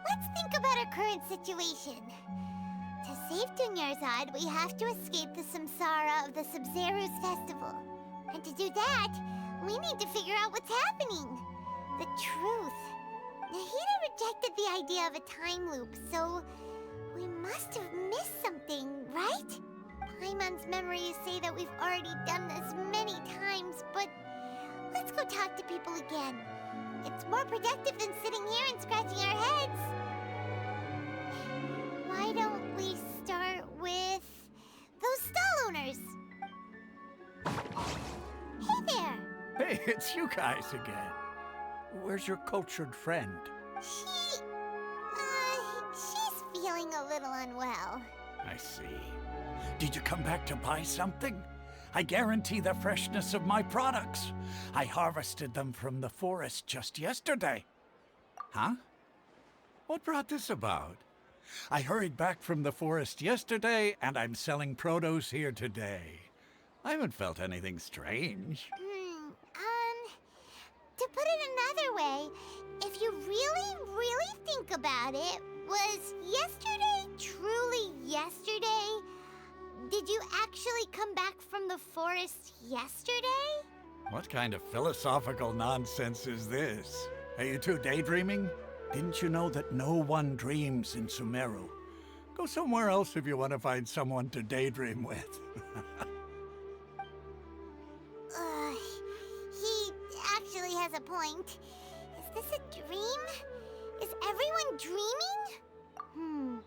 Let's think about our current situation. To save Dunyarzad, we have to escape the samsara of the Sub-Zero's festival. And to do that, we need to figure out what's happening. The truth. Nahida rejected the idea of a time loop, so we must have missed something, right? Paimon's memories say that we've already done this many times, but let's go talk to people again. It's more productive than sitting here and scratching our heads. Why don't we start with those stall owners? Hey there! Hey, it's you guys again. Where's your cultured friend? She's feeling a little unwell. I see. Did you come back to buy something? I guarantee the freshness of my products. I harvested them from the forest just yesterday. Huh? What brought this about? I hurried back from the forest yesterday, and I'm selling produce here today. I haven't felt anything strange. To put it another way, if you really think about it, was yesterday truly yesterday? Did you actually come back from the forest yesterday? What kind of philosophical nonsense is this? Are you two daydreaming? Didn't you know that no one dreams in Sumeru? Go somewhere else if you want to find someone to daydream with. He actually has a point. Is this a dream? Is everyone dreaming?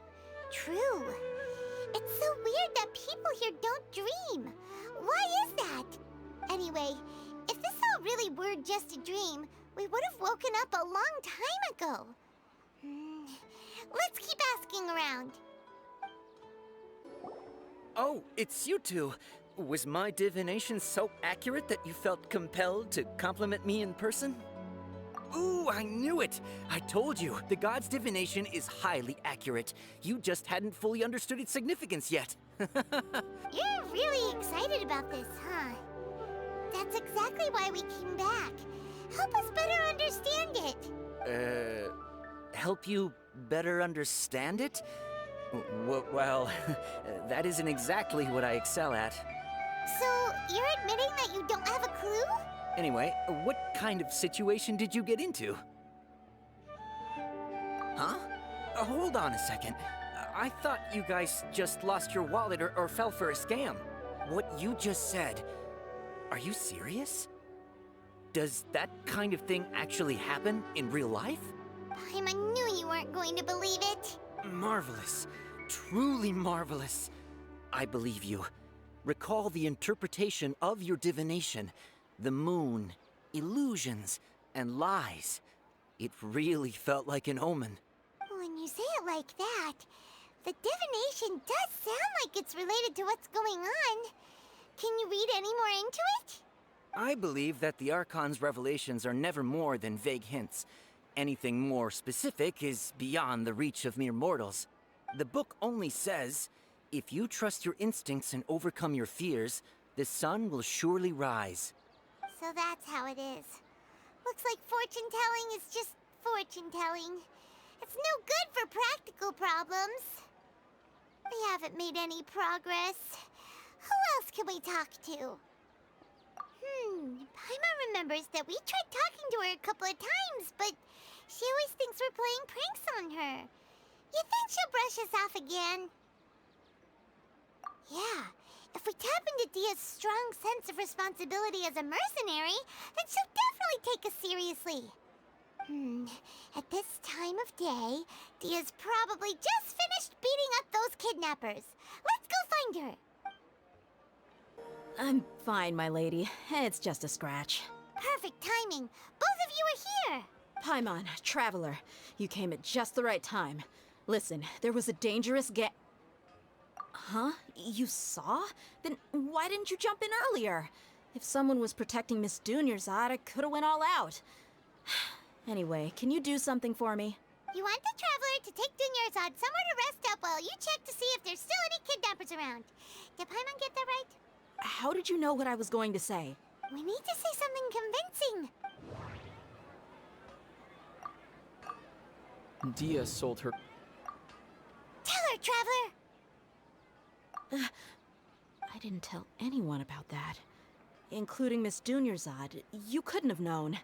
True. It's so weird that people here don't dream. Why is that? Anyway, if this all really were just a dream, we would have woken up a long time ago. Let's keep asking around. Oh, it's you two. Was my divination so accurate that you felt compelled to compliment me in person? Ooh, I knew it! I told you, the god's divination is highly accurate. You just hadn't fully understood its significance yet. You're really excited about this, huh? That's exactly why we came back. Help us better understand it. Help you better understand it? Well, that isn't exactly what I excel at. So, you're admitting that you don't have a clue? Anyway, what kind of situation did you get into? Huh? Hold on a second. I thought you guys just lost your wallet or fell for a scam. What you just said, are you serious? Does that kind of thing actually happen in real life? I knew you weren't going to believe it. Marvelous. Truly marvelous. I believe you. Recall the interpretation of your divination. The moon, illusions, and lies. It really felt like an omen. When you say it like that, the divination does sound like it's related to what's going on. Can you read any more into it? I believe that the Archon's revelations are never more than vague hints. Anything more specific is beyond the reach of mere mortals. The book only says, if you trust your instincts and overcome your fears, the sun will surely rise. So that's how it is. Looks like fortune-telling is just fortune-telling. It's no good for practical problems. We haven't made any progress. Who else can we talk to? Paimon remembers that we tried talking to her a couple of times, but she always thinks we're playing pranks on her. You think she'll brush us off again? Yeah, if we tap into Dia's strong sense of responsibility as a mercenary, then she'll definitely take us seriously. At this time of day, Dia's probably just finished beating up those kidnappers. Let's go find her. I'm fine, my lady. It's just a scratch. Perfect timing. Both of you are here. Paimon, Traveler, you came at just the right time. Listen, there was a dangerous Huh? You saw? Then why didn't you jump in earlier? If someone was protecting Miss Dunyarzad, I could have went all out. Anyway, can you do something for me? You want the Traveler to take Dunyarzad somewhere to rest up while you check to see if there's still any kidnappers around. Did Paimon get that right? How did you know what I was going to say? We need to say something convincing. Dia sold her. Tell her, Traveler! I didn't tell anyone about that. Including Miss Dunyarzad. You couldn't have known.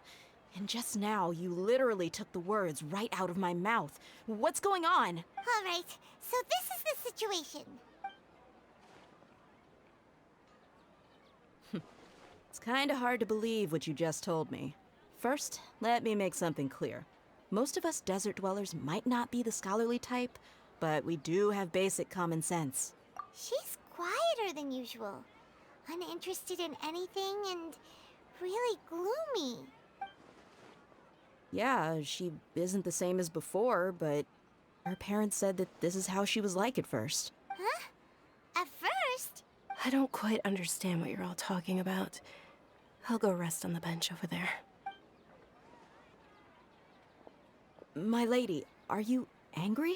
And just now, you literally took the words right out of my mouth. What's going on? All right, so this is the situation. It's kinda hard to believe what you just told me. First, let me make something clear. Most of us desert dwellers might not be the scholarly type, but we do have basic common sense. She's quieter than usual. Uninterested in anything and really gloomy. Yeah, she isn't the same as before, but her parents said that this is how she was like at first. Huh? At first? I don't quite understand what you're all talking about. I'll go rest on the bench over there. My lady, are you angry?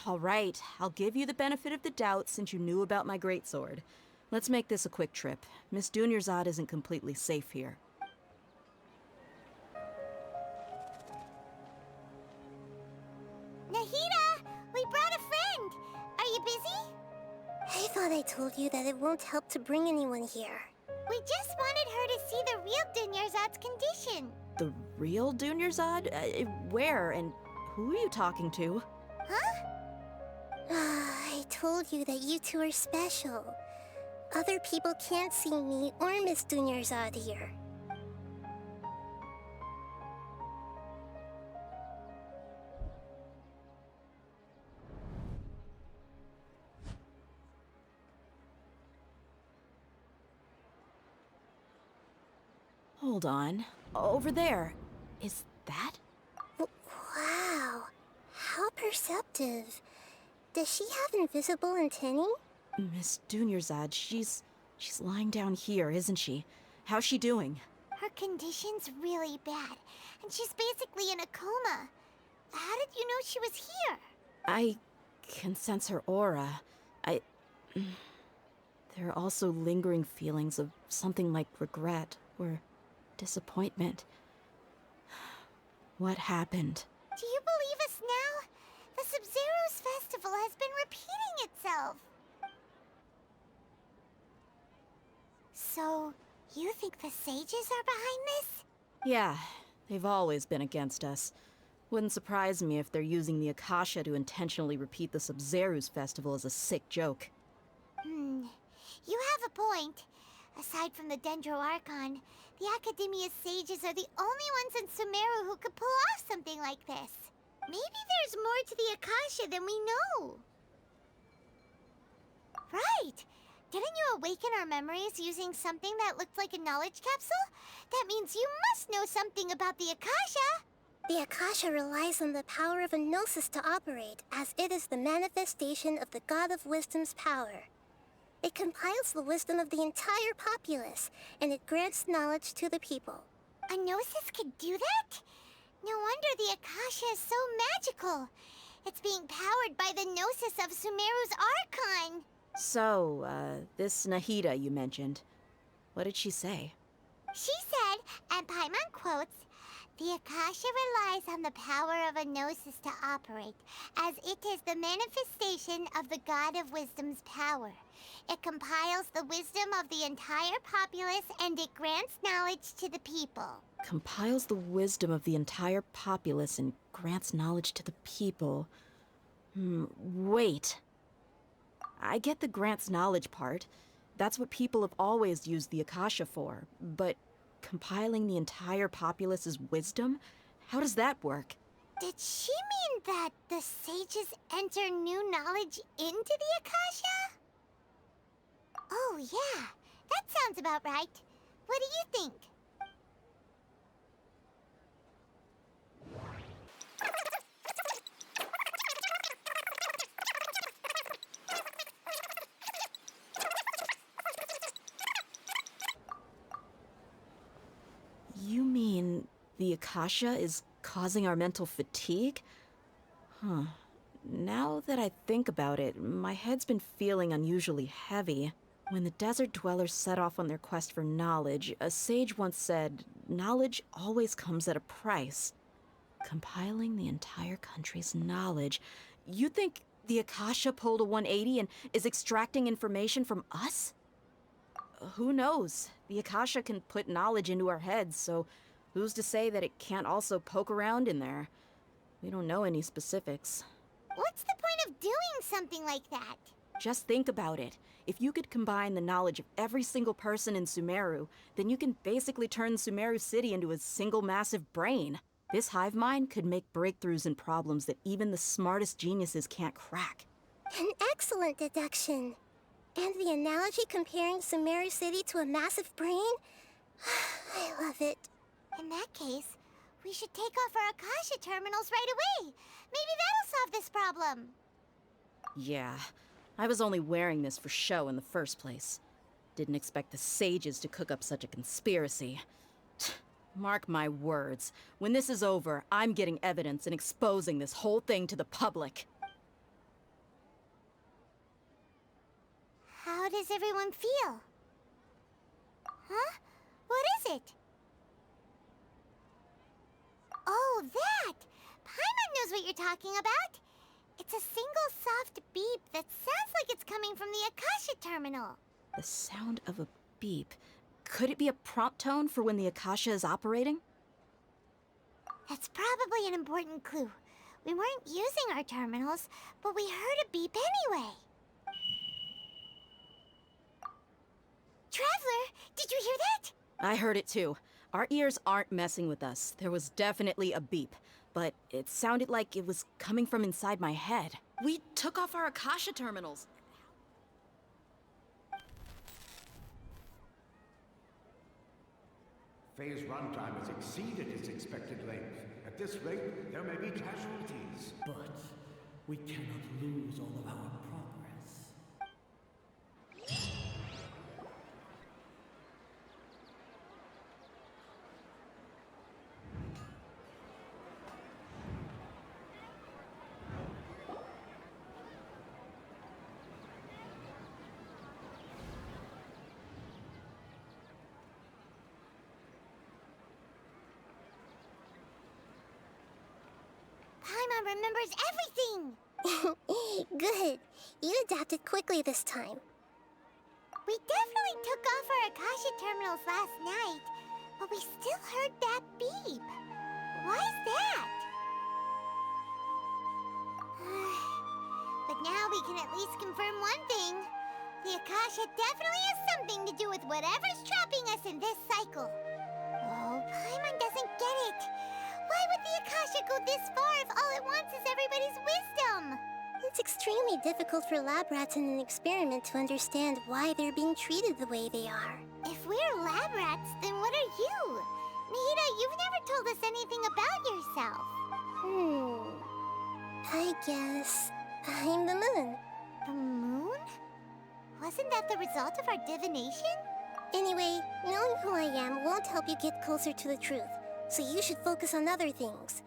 All right, I'll give you the benefit of the doubt since you knew about my greatsword. Let's make this a quick trip. Miss Dunyarzad isn't completely safe here. Nahida! We brought a friend! Are you busy? I thought I told you that it won't help to bring anyone here. We just wanted her to see the real Dunyarzad's condition. The real Dunyarzad? Where and who are you talking to? Huh? I told you that you two are special. Other people can't see me or Miss Dunyarzad here. Hold on. Over there. Is that? Wow. How perceptive. Does she have invisible antennae? Miss Dunyarzad, she's lying down here, isn't she? How's she doing? Her condition's really bad, and she's basically in a coma. How did you know she was here? I can sense her aura. There are also lingering feelings of something like regret or disappointment. What happened? Do you believe us now? The Sub-Zero's festival has been repeating itself. So, you think the sages are behind this? Yeah, they've always been against us. Wouldn't surprise me if they're using the Akasha to intentionally repeat the Sub-Zero's festival as a sick joke. You have a point. Aside from the Dendro Archon, the Akademia's sages are the only ones in Sumeru who could pull off something like this. Maybe there's more to the Akasha than we know. Right! Didn't you awaken our memories using something that looked like a knowledge capsule? That means you must know something about the Akasha! The Akasha relies on the power of a gnosis to operate, as it is the manifestation of the God of Wisdom's power. It compiles the wisdom of the entire populace, and it grants knowledge to the people. A gnosis could do that? No wonder the Akasha is so magical. It's being powered by the gnosis of Sumeru's Archon. So, this Nahida you mentioned, what did she say? She said, and Paimon quotes, "The Akasha relies on the power of a gnosis to operate, as it is the manifestation of the God of Wisdom's power. It compiles the wisdom of the entire populace, and it grants knowledge to the people." Compiles the wisdom of the entire populace and grants knowledge to the people. Wait. I get the grants knowledge part. That's what people have always used the Akasha for. But compiling the entire populace's wisdom? How does that work? Did she mean that the sages enter new knowledge into the Akasha? Oh yeah, that sounds about right. What do you think? Akasha is causing our mental fatigue? Huh. Now that I think about it, my head's been feeling unusually heavy. When the desert dwellers set off on their quest for knowledge, a sage once said, knowledge always comes at a price. Compiling the entire country's knowledge. You think the Akasha pulled a 180 and is extracting information from us? Who knows? The Akasha can put knowledge into our heads, so who's to say that it can't also poke around in there? We don't know any specifics. What's the point of doing something like that? Just think about it. If you could combine the knowledge of every single person in Sumeru, then you can basically turn Sumeru City into a single massive brain. This hive mind could make breakthroughs in problems that even the smartest geniuses can't crack. An excellent deduction. And the analogy comparing Sumeru City to a massive brain? I love it. In that case, we should take off our Akasha terminals right away. Maybe that'll solve this problem. Yeah, I was only wearing this for show in the first place. Didn't expect the sages to cook up such a conspiracy. Mark my words, when this is over, I'm getting evidence and exposing this whole thing to the public. How does everyone feel? Huh? What is it? Oh, that! Paimon knows what you're talking about. It's a single soft beep that sounds like it's coming from the Akasha terminal. The sound of a beep. Could it be a prompt tone for when the Akasha is operating? That's probably an important clue. We weren't using our terminals, but we heard a beep anyway. Traveler, did you hear that? I heard it too. Our ears aren't messing with us. There was definitely a beep, but it sounded like it was coming from inside my head. We took off our Akasha terminals. Phase runtime has exceeded its expected length. At this rate, there may be casualties. But we cannot lose all of our progress. Paimon remembers everything! Good. You adapted quickly this time. We definitely took off our Akasha terminals last night, but we still heard that beep. Why is that? But now we can at least confirm one thing. The Akasha definitely has something to do with whatever's trapping us in this cycle. Oh, Paimon doesn't get it. Why would the Akasha go this far if all it wants is everybody's wisdom? It's extremely difficult for lab rats in an experiment to understand why they're being treated the way they are. If we're lab rats, then what are you? Mihita, you've never told us anything about yourself. I guess I'm the moon. The moon? Wasn't that the result of our divination? Anyway, knowing who I am won't help you get closer to the truth, so you should focus on other things.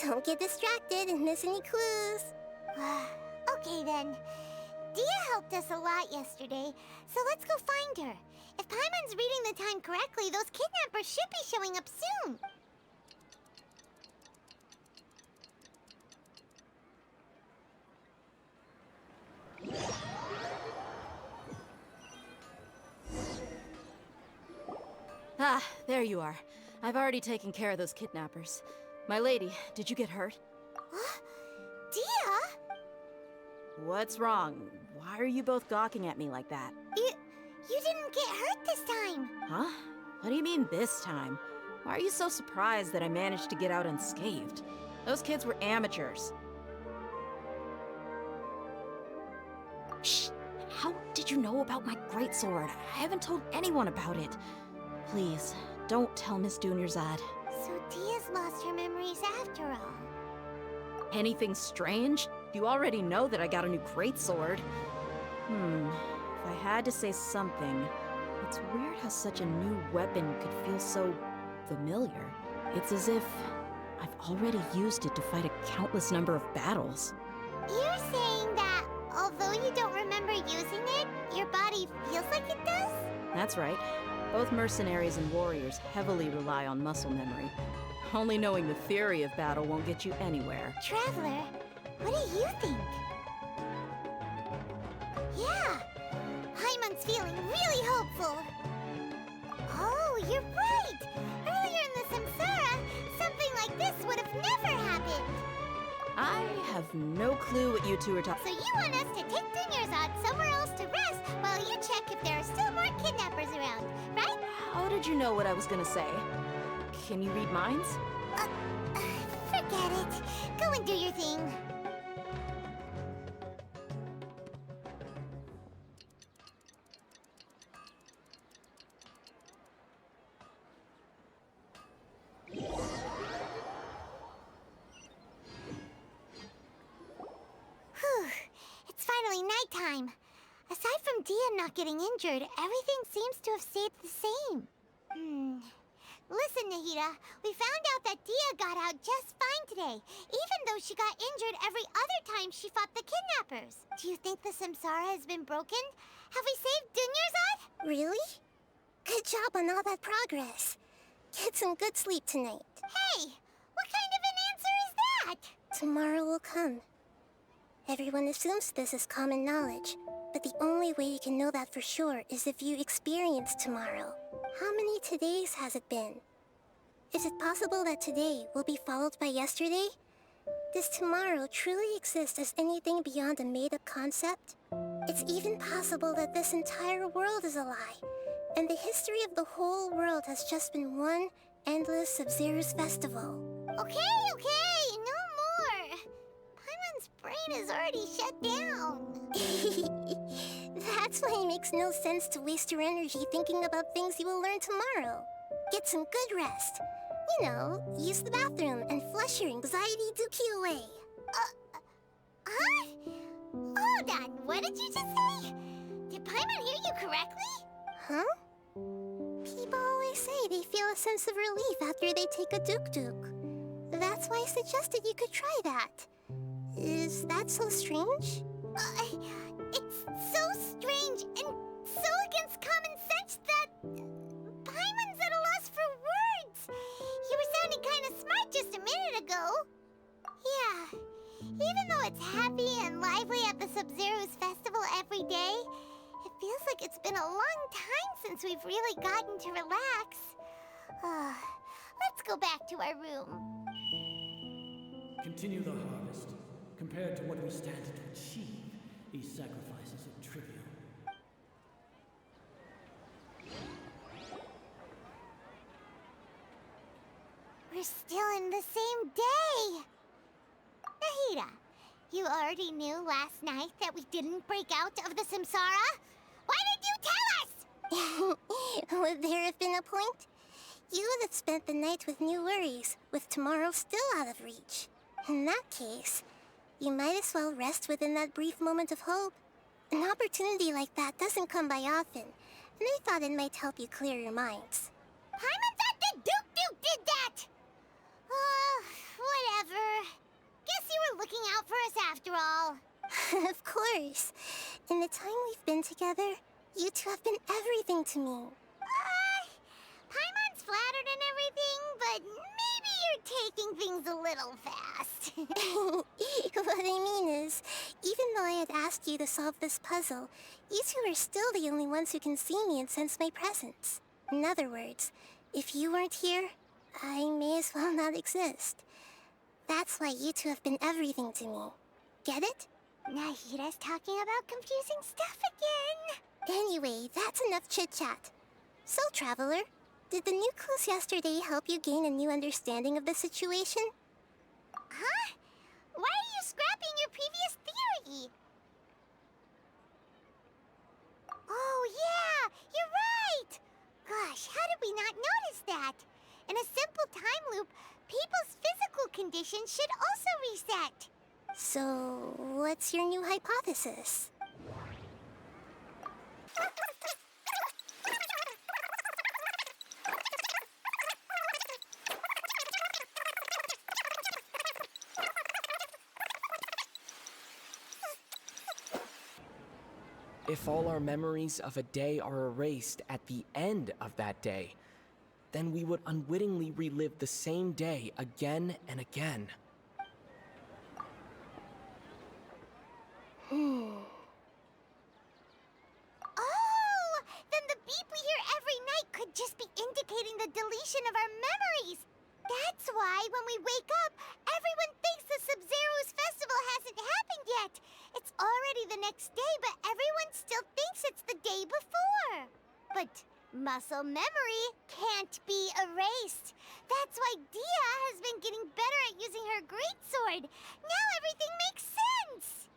Don't get distracted and miss any clues. Okay then. Dia helped us a lot yesterday, so let's go find her. If Paimon's reading the time correctly, those kidnappers should be showing up soon. Ah, there you are. I've already taken care of those kidnappers. My lady, did you get hurt? Dia? What's wrong? Why are you both gawking at me like that? You didn't get hurt this time. Huh? What do you mean this time? Why are you so surprised that I managed to get out unscathed? Those kids were amateurs. Shh! How did you know about my greatsword? I haven't told anyone about it. Please, don't tell Miss Dunyarzad. So Dia's lost her memories after all. Anything strange? You already know that I got a new greatsword. If I had to say something, it's weird how such a new weapon could feel so familiar. It's as if I've already used it to fight a countless number of battles. You're saying that although you don't remember using it, your body feels like it does? That's right. Both mercenaries and warriors heavily rely on muscle memory. Only knowing the theory of battle won't get you anywhere. Traveler, what do you think? Yeah, Paimon's feeling really hopeful. Oh, you're right! Earlier in the Samsara, something like this would have never happened. I have no clue what you two are talking. So you want us to take Dunyarzad somewhere else to rest while you check if there are still more kidnappers around, right? How did you know what I was gonna say? Can you read minds? Forget it. Go and do your thing. Whew. It's finally nighttime. Aside from Dia not getting injured, everything seems to have stayed the same. Listen, Nahida, we found out that Dia got out just fine today, even though she got injured every other time she fought the kidnappers. Do you think the Samsara has been broken? Have we saved Dunyarzad? Really? Good job on all that progress. Get some good sleep tonight. Hey, what kind of an answer is that? Tomorrow will come. Everyone assumes this is common knowledge, but the only way you can know that for sure is if you experience tomorrow. How many todays has it been? Is it possible that today will be followed by yesterday? Does tomorrow truly exist as anything beyond a made-up concept? It's even possible that this entire world is a lie, and the history of the whole world has just been one endless Sub-Zero's festival. Okay, no more. Paimon's brain is already shut down. That's why it makes no sense to waste your energy thinking about things you will learn tomorrow. Get some good rest. You know, use the bathroom and flush your anxiety dookie away. Huh? Hold on, what did you just say? Did Paimon hear you correctly? Huh? People always say they feel a sense of relief after they take a duk-duk. That's why I suggested you could try that. Is that so strange? It's so strange and so against common sense that Paimon's at a loss for words. You were sounding kind of smart just a minute ago. Yeah, even though it's happy and lively at the Sub-Zero's festival every day, it feels like it's been a long time since we've really gotten to relax. Let's go back to our room. Continue the harvest. Compared to what we stand to achieve, these sacrifices are trivial. We're still in the same day! Nahida, you already knew last night that we didn't break out of the Samsara? Why did you tell us? Would there have been a point? You would have spent the night with new worries, with tomorrow still out of reach. In that case, you might as well rest within that brief moment of hope. An opportunity like that doesn't come by often, and I thought it might help you clear your minds. Paimon thought the Duke did that! Whatever. Guess you were looking out for us after all. Of course. In the time we've been together, you two have been everything to me. Paimon's flattered and everything, but maybe you're taking things a little fast. What I mean is, even though I had asked you to solve this puzzle, you two are still the only ones who can see me and sense my presence. In other words, if you weren't here, I may as well not exist. That's why you two have been everything to me. Get it? Nahida's talking about confusing stuff again. Anyway, that's enough chit-chat. So, Traveler, did the new clues yesterday help you gain a new understanding of the situation? Huh? Why are you scrapping your previous theory? Oh, yeah! You're right! Gosh, how did we not notice that? In a simple time loop, people's physical conditions should also reset. So, what's your new hypothesis? If all our memories of a day are erased at the end of that day, then we would unwittingly relive the same day again and again. Oh, then the beep we hear every night could just be indicating the deletion of our memories. That's why when we wake up, everyone thinks the Sub-Zero's festival hasn't happened yet. It's already the next day, but everyone still thinks it's the day before. But muscle memory can't be erased. That's why Dia has been getting better at using her greatsword. Now everything makes sense.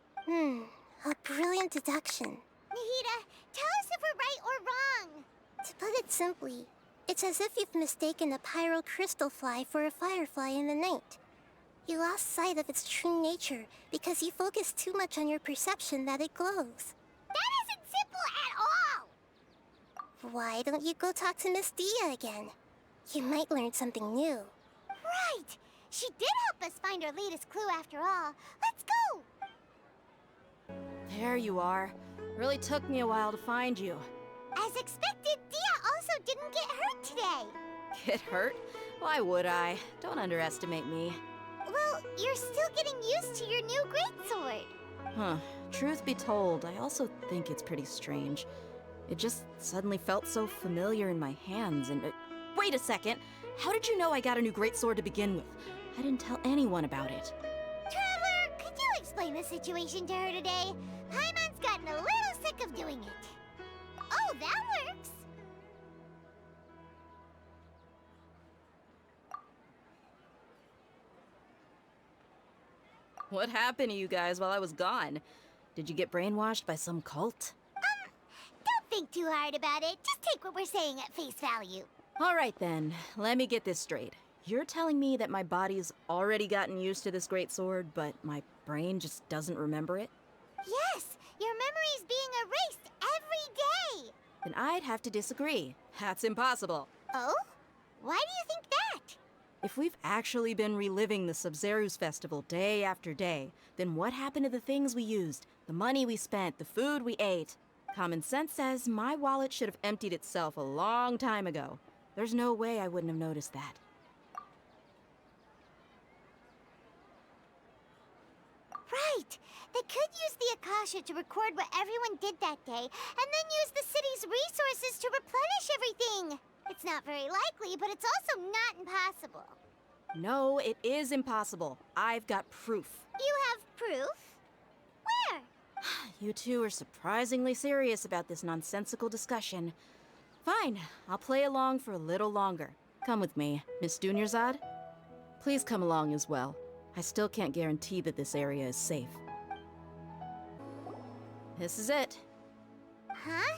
A brilliant deduction. Nahida, tell us if we're right or wrong. To put it simply, it's as if you've mistaken a pyro crystal fly for a firefly in the night. You lost sight of its true nature because you focused too much on your perception that it glows. That isn't simple at all! Why don't you go talk to Miss Dia again? You might learn something new. Right! She did help us find our latest clue after all. Let's go! There you are. Really took me a while to find you. As expected, Dia also didn't get hurt today. Get hurt? Why would I? Don't underestimate me. Well, you're still getting used to your new greatsword. Huh. Truth be told, I also think it's pretty strange. It just suddenly felt so familiar in my hands and... Wait a second! How did you know I got a new greatsword to begin with? I didn't tell anyone about it. Traveler, could you explain the situation to her today? Paimon's gotten a little sick of doing it. Oh, that works! What happened to you guys while I was gone? Did you get brainwashed by some cult? Don't think too hard about it. Just take what we're saying at face value. All right then, let me get this straight. You're telling me that my body's already gotten used to this greatsword, but my brain just doesn't remember it? Yes, your memory's being erased every day. Then I'd have to disagree. That's impossible. Oh? Why do you think that? If we've actually been reliving the Sub-Zero's festival day after day, then what happened to the things we used, the money we spent, the food we ate? Common sense says my wallet should have emptied itself a long time ago. There's no way I wouldn't have noticed that. Right. They could use the Akasha to record what everyone did that day, and then use the city's resources to replenish everything. It's not very likely, but it's also not impossible. No, it is impossible. I've got proof. You have proof? Where? You two are surprisingly serious about this nonsensical discussion. Fine, I'll play along for a little longer. Come with me, Miss Dunyarzad. Please come along as well. I still can't guarantee that this area is safe. This is it. Huh?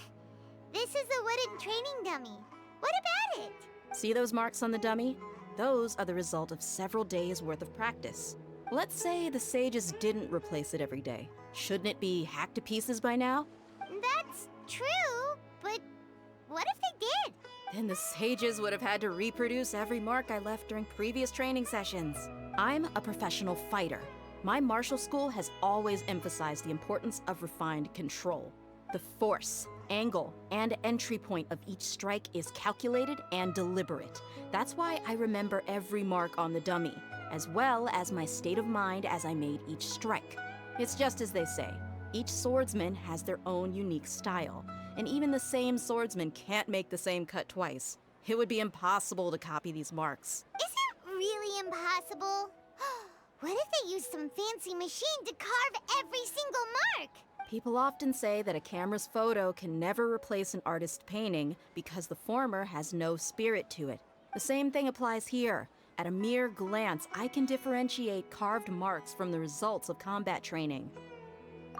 This is a wooden training dummy. What about it? See those marks on the dummy? Those are the result of several days' worth of practice. Let's say the sages didn't replace it every day. Shouldn't it be hacked to pieces by now? That's true, but what if they did? Then the sages would have had to reproduce every mark I left during previous training sessions. I'm a professional fighter. My martial school has always emphasized the importance of refined control. The force, angle, and entry point of each strike is calculated and deliberate. That's why I remember every mark on the dummy, as well as my state of mind as I made each strike. It's just as they say, each swordsman has their own unique style, and even the same swordsman can't make the same cut twice. It would be impossible to copy these marks. Is it really impossible? What if they used some fancy machine to carve every single mark? People often say that a camera's photo can never replace an artist's painting because the former has no spirit to it. The same thing applies here. At a mere glance, I can differentiate carved marks from the results of combat training.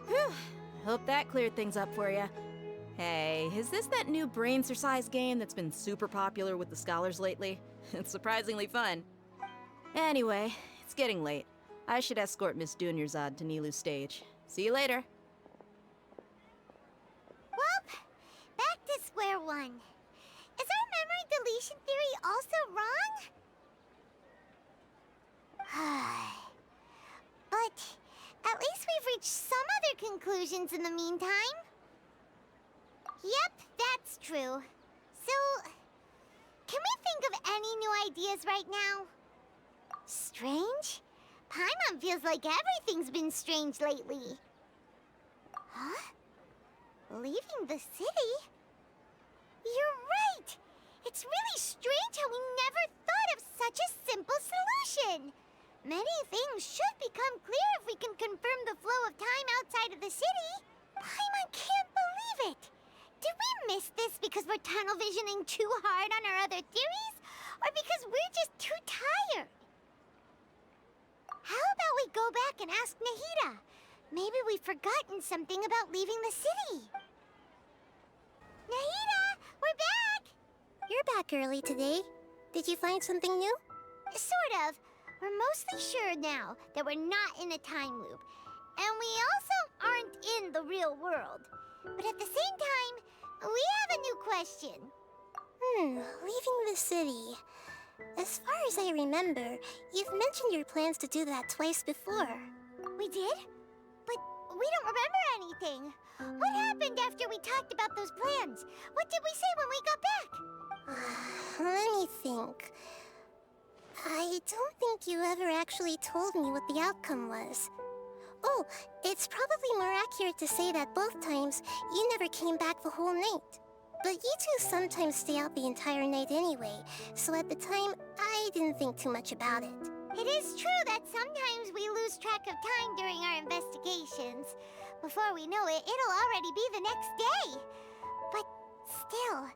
Whew, hope that cleared things up for you. Hey, is this that new brain exercise game that's been super popular with the scholars lately? It's surprisingly fun. Anyway, it's getting late. I should escort Miss Dunyarzad to Nilu's stage. See you later. Well, back to square one. Is our memory deletion theory also wrong? But at least we've reached some other conclusions in the meantime. Yep, that's true. So, can we think of any new ideas right now? Strange? Paimon feels like everything's been strange lately. Huh? Leaving the city? You're right! It's really strange how we never thought of such a simple solution! Many things should become clear if we can confirm the flow of time outside of the city. Paimon can't believe it! Did we miss this because we're tunnel visioning too hard on our other theories? Or because we're just too tired? How about we go back and ask Nahida? Maybe we've forgotten something about leaving the city. Nahida, we're back! You're back early today. Did you find something new? Sort of. We're mostly sure now that we're not in a time loop. And we also aren't in the real world. But at the same time, we have a new question. Leaving the city. As far as I remember, you've mentioned your plans to do that twice before. We did? But we don't remember anything. What happened after we talked about those plans? What did we say when we got back? Let me think. I don't think you ever actually told me what the outcome was. Oh, it's probably more accurate to say that both times you never came back the whole night. But you two sometimes stay out the entire night anyway, so at the time, I didn't think too much about it. It is true that sometimes we lose track of time during our investigations. Before we know it, it'll already be the next day. But still,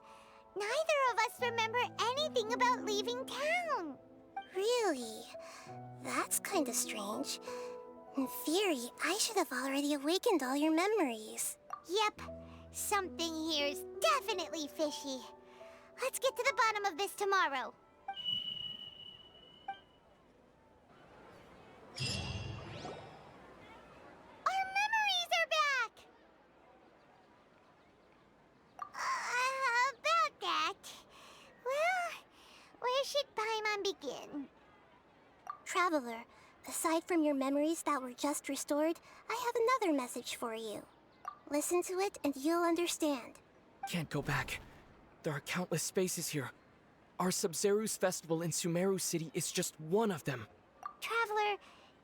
neither of us remember anything about leaving town. Really? That's kind of strange. In theory, I should have already awakened all your memories. Yep. Something here's definitely fishy. Let's get to the bottom of this tomorrow. Our memories are back! About that... Well, where should Paimon begin? Traveler, aside from your memories that were just restored, I have another message for you. Listen to it and you'll understand. Can't go back. There are countless spaces here. Our Sub-Zeru's festival in Sumeru City is just one of them. Traveler,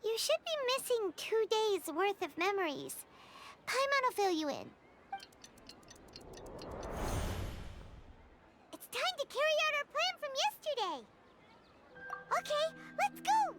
you should be missing 2 days worth of memories. Paimon will fill you in. It's time to carry out our plan from yesterday. Okay, let's go!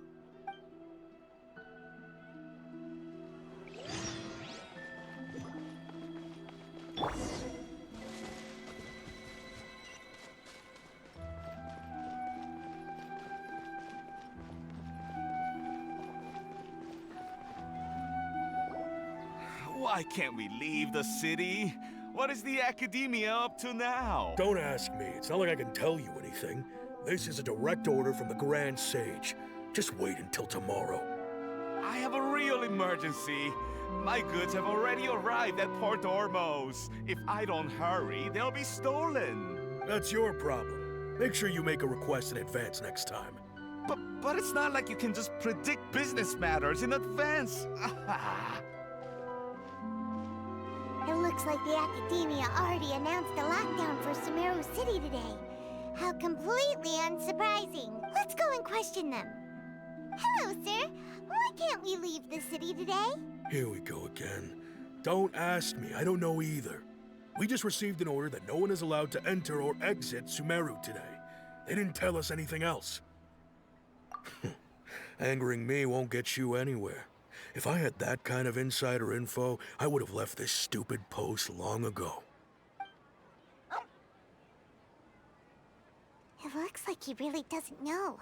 Why can't we leave the city? What is the Academia up to now? Don't ask me. It's not like I can tell you anything. This is a direct order from the Grand Sage. Just wait until tomorrow. I have a real emergency. My goods have already arrived at Port Ormos. If I don't hurry, they'll be stolen. That's your problem. Make sure you make a request in advance next time. But it's not like you can just predict business matters in advance. It looks like the Academia already announced a lockdown for Sumeru City today. How completely unsurprising. Let's go and question them. Hello, sir. Why can't we leave the city today? Here we go again. Don't ask me. I don't know either. We just received an order that no one is allowed to enter or exit Sumeru today. They didn't tell us anything else. Angering me won't get you anywhere. If I had that kind of insider info, I would have left this stupid post long ago. It looks like he really doesn't know.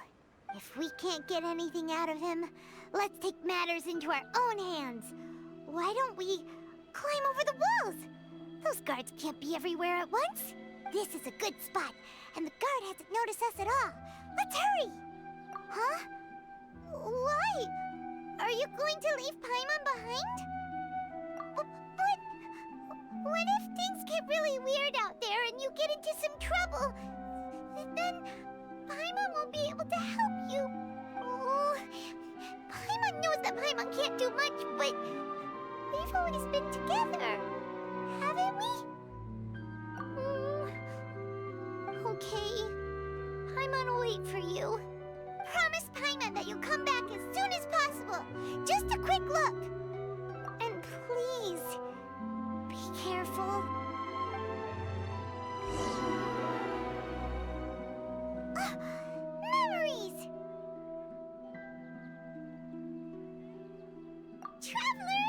If we can't get anything out of him, let's take matters into our own hands. Why don't we climb over the walls? Those guards can't be everywhere at once. This is a good spot, and the guard hasn't noticed us at all. Let's hurry! Huh? Why? Are you going to leave Paimon behind? But what if things get really weird out there and you get into some trouble? Then Paimon won't be able to help you. Oh, Paimon knows that Paimon can't do much, but we've always been together, haven't we? wait for you. Promise Paimon that you'll come back as soon as possible. Just a quick look. And please, be careful. Memories! Traveler!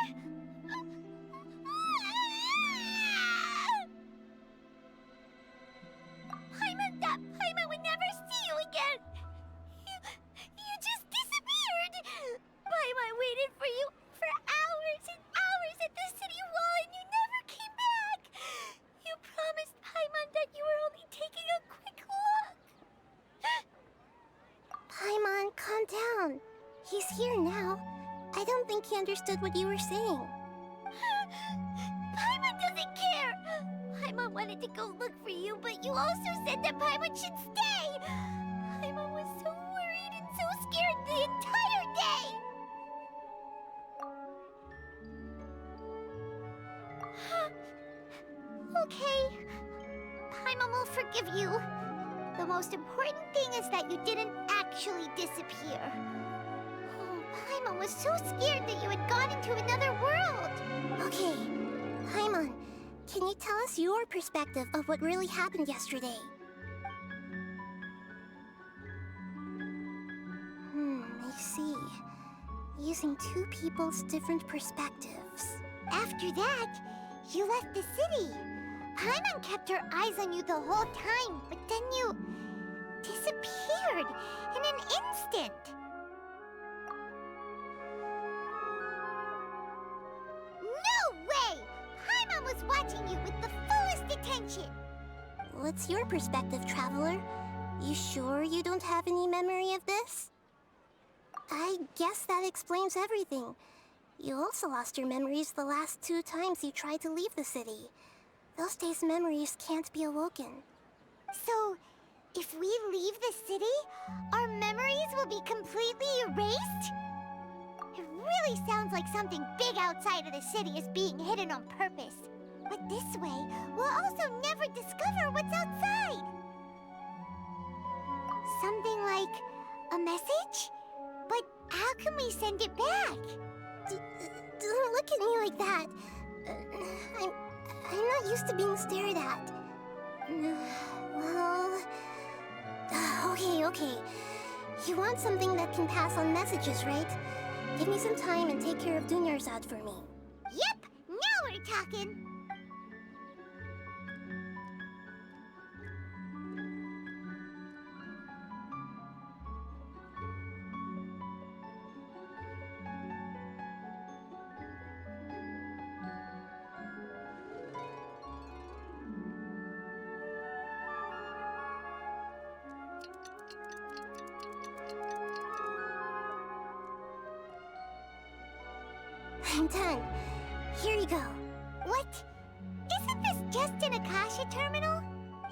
Paimon would never see you again! You just disappeared! Paimon waited for you for hours and hours at the city wall and you never came back! You promised Paimon that you were only taking a quick look! Paimon, calm down. He's here now. I don't think he understood what you were saying. Paimon doesn't care! Paimon wanted to go look for you, but you also said that Paimon should stay! Paimon was so worried and so scared the entire day! Okay. Paimon will forgive you. The most important thing is that you didn't actually disappear. Oh, Paimon was so scared that you had gone into another world! Okay, Paimon, can you tell us your perspective of what really happened yesterday? I see. Using two people's different perspectives. After that, you left the city. Paimon kept her eyes on you the whole time, but then you disappeared in an instant. No way! Paimon was watching you with the fullest attention. What's your perspective, Traveler? You sure you don't have any memory of this? I guess that explains everything. You also lost your memories the last 2 times you tried to leave the city. Those days' memories can't be awoken. So, if we leave the city, our memories will be completely erased? It really sounds like something big outside of the city is being hidden on purpose. But this way, we'll also never discover what's outside. Something like a message? But how can we send it back? Don't look at me like that. I'm not used to being stared at. Well... Okay. You want something that can pass on messages, right? Give me some time and take care of Dunyarzad for me. Yep! Now we're talking! I'm done. Here you go. What? Isn't this just an Akasha terminal?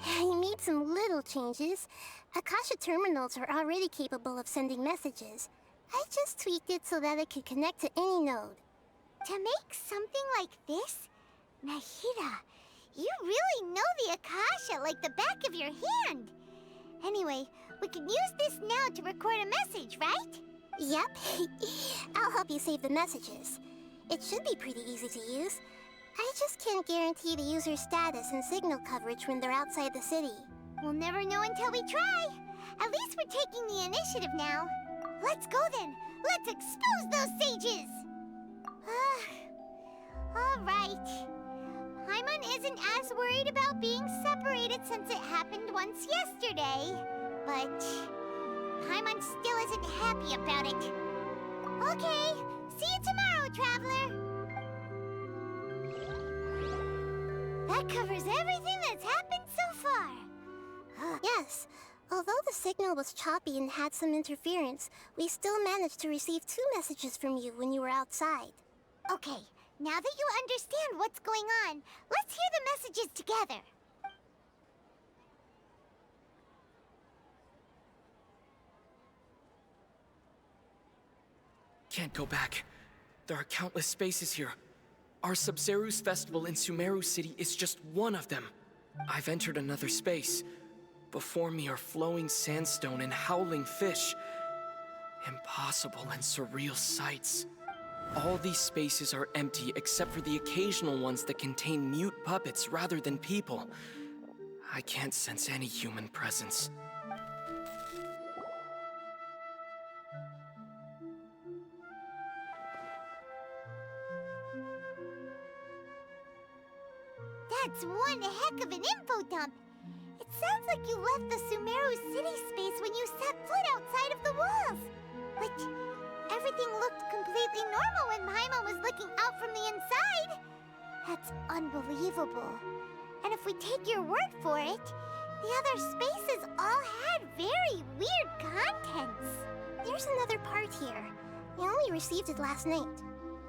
I made some little changes. Akasha terminals are already capable of sending messages. I just tweaked it so that it could connect to any node. To make something like this? Nahida, you really know the Akasha like the back of your hand. Anyway, we can use this now to record a message, right? Yep. I'll help you save the messages. It should be pretty easy to use. I just can't guarantee the user's status and signal coverage when they're outside the city. We'll never know until we try. At least we're taking the initiative now. Let's go then. Let's expose those sages. All right. Paimon isn't as worried about being separated since it happened once yesterday. But Paimon still isn't happy about it. Okay, see you tomorrow, Traveler. That covers everything that's happened so far. Yes. Although the signal was choppy and had some interference, we still managed to receive 2 messages from you when you were outside. Okay, now that you understand what's going on, let's hear the messages together. Can't go back. There are countless spaces here. Our Sabzeruz festival in Sumeru City is just one of them. I've entered another space, Before me are flowing sandstone and howling fish. Impossible and surreal sights. All these spaces are empty except for the occasional ones that contain mute puppets rather than people. I can't sense any human presence. That's one heck of an info dump. It sounds like you left the Sumeru city space when you set foot outside of the walls. But everything looked completely normal when Paimon was looking out from the inside. That's unbelievable. And if we take your word for it, the other spaces all had very weird contents. There's another part here. We only received it last night.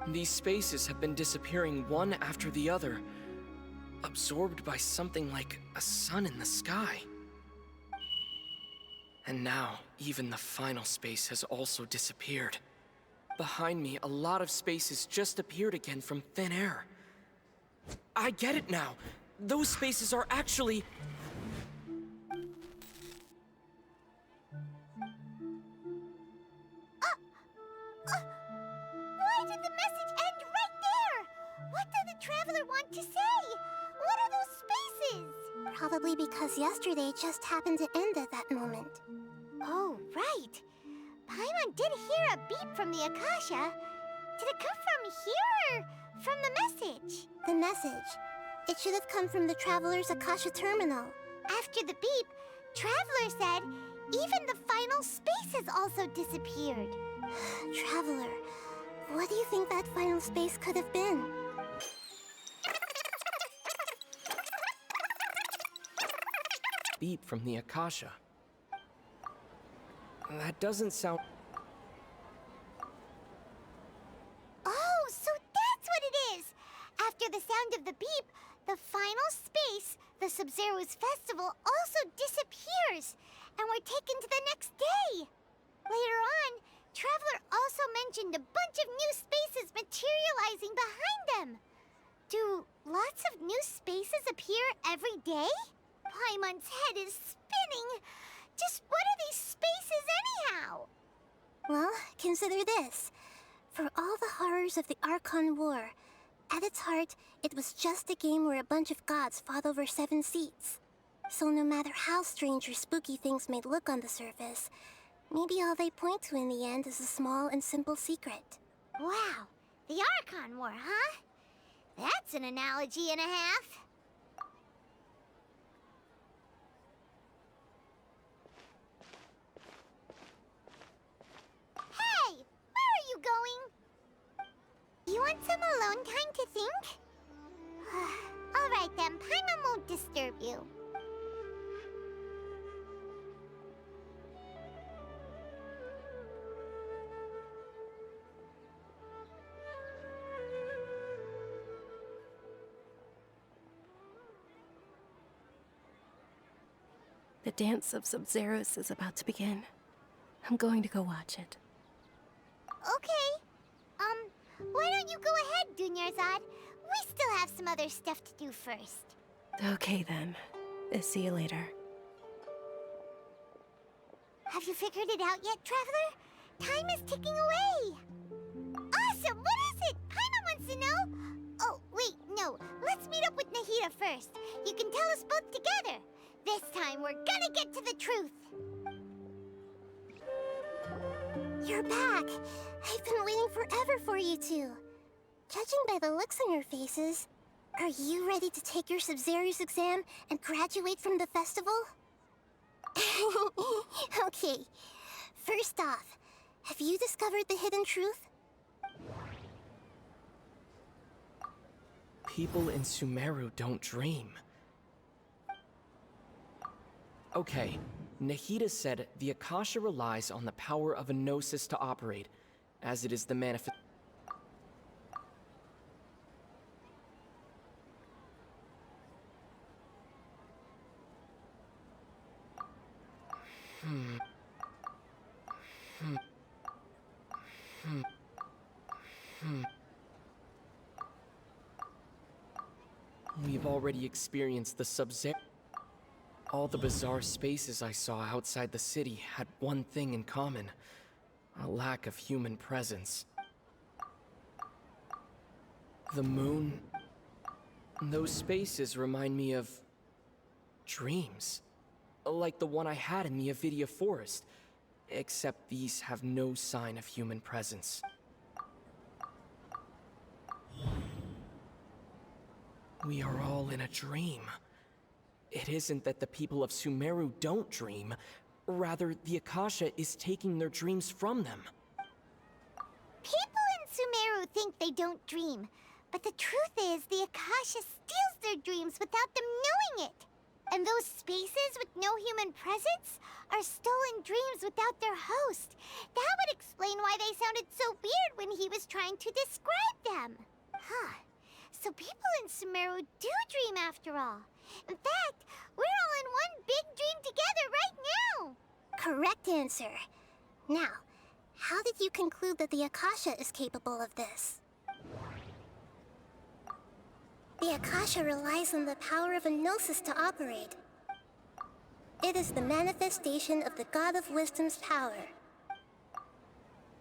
These spaces have been disappearing one after the other, absorbed by something like a sun in the sky. And now, even the final space has also disappeared. Behind me, a lot of spaces just appeared again from thin air. I get it now! Those spaces are actually... Why did the message end right there? What did the traveler want to say? What are those spaces? Probably because yesterday just happened to end at that moment. Oh, right. Paimon did hear a beep from the Akasha. Did it come from here or from the message? The message. It should have come from the Traveler's Akasha terminal. After the beep, Traveler said even the final spaces also disappeared. Traveler, what do you think that final space could have been? Beep from the Akasha. That doesn't sound... Oh, so that's what it is! After the sound of the beep, the final space, the Sub-Zero's festival, also disappears, and we're taken to the next day. Later on, Traveler also mentioned a bunch of new spaces materializing behind them. Do lots of new spaces appear every day? Paimon's head is spinning. Just what are these spaces anyhow? Well, consider this. For all the horrors of the Archon War, at its heart, it was just a game where a bunch of gods fought over 7 seats. So no matter how strange or spooky things may look on the surface, maybe all they point to in the end is a small and simple secret. Wow, the Archon War, huh? That's an analogy and a half. Hey, where are you going? You want some alone time to think? All right then, Paimon won't disturb you. The dance of Sub-Zeros is about to begin. I'm going to go watch it. Okay. Why don't you go ahead, Dunyarzad? We still have some other stuff to do first. Okay then. See you later. Have you figured it out yet, Traveler? Time is ticking away. Awesome! What is it? Paimon wants to know. Oh, wait, no. Let's meet up with Nahida first. You can tell us both together. This time, we're gonna get to the truth. You're back. I've been waiting forever for you two. Judging by the looks on your faces, are you ready to take your Sub-Zero's exam and graduate from the festival? Okay. First off, have you discovered the hidden truth? People in Sumeru don't dream. Okay, Nahida said the Akasha relies on the power of a gnosis to operate, as it is the manifest... We've already experienced the Sub-Zero... All the bizarre spaces I saw outside the city had one thing in common: a lack of human presence. The moon... Those spaces remind me of... dreams. Like the one I had in the Avidia Forest, except these have no sign of human presence. We are all in a dream. It isn't that the people of Sumeru don't dream, rather the Akasha is taking their dreams from them. People in Sumeru think they don't dream, but the truth is the Akasha steals their dreams without them knowing it. And those spaces with no human presence are stolen dreams without their host. That would explain why they sounded so weird when he was trying to describe them. Huh. So people in Sumeru do dream after all. In fact, we're all in one big dream together right now. Correct answer. Now, how did you conclude that the Akasha is capable of this? The Akasha relies on the power of a gnosis to operate. It is the manifestation of the God of Wisdom's power.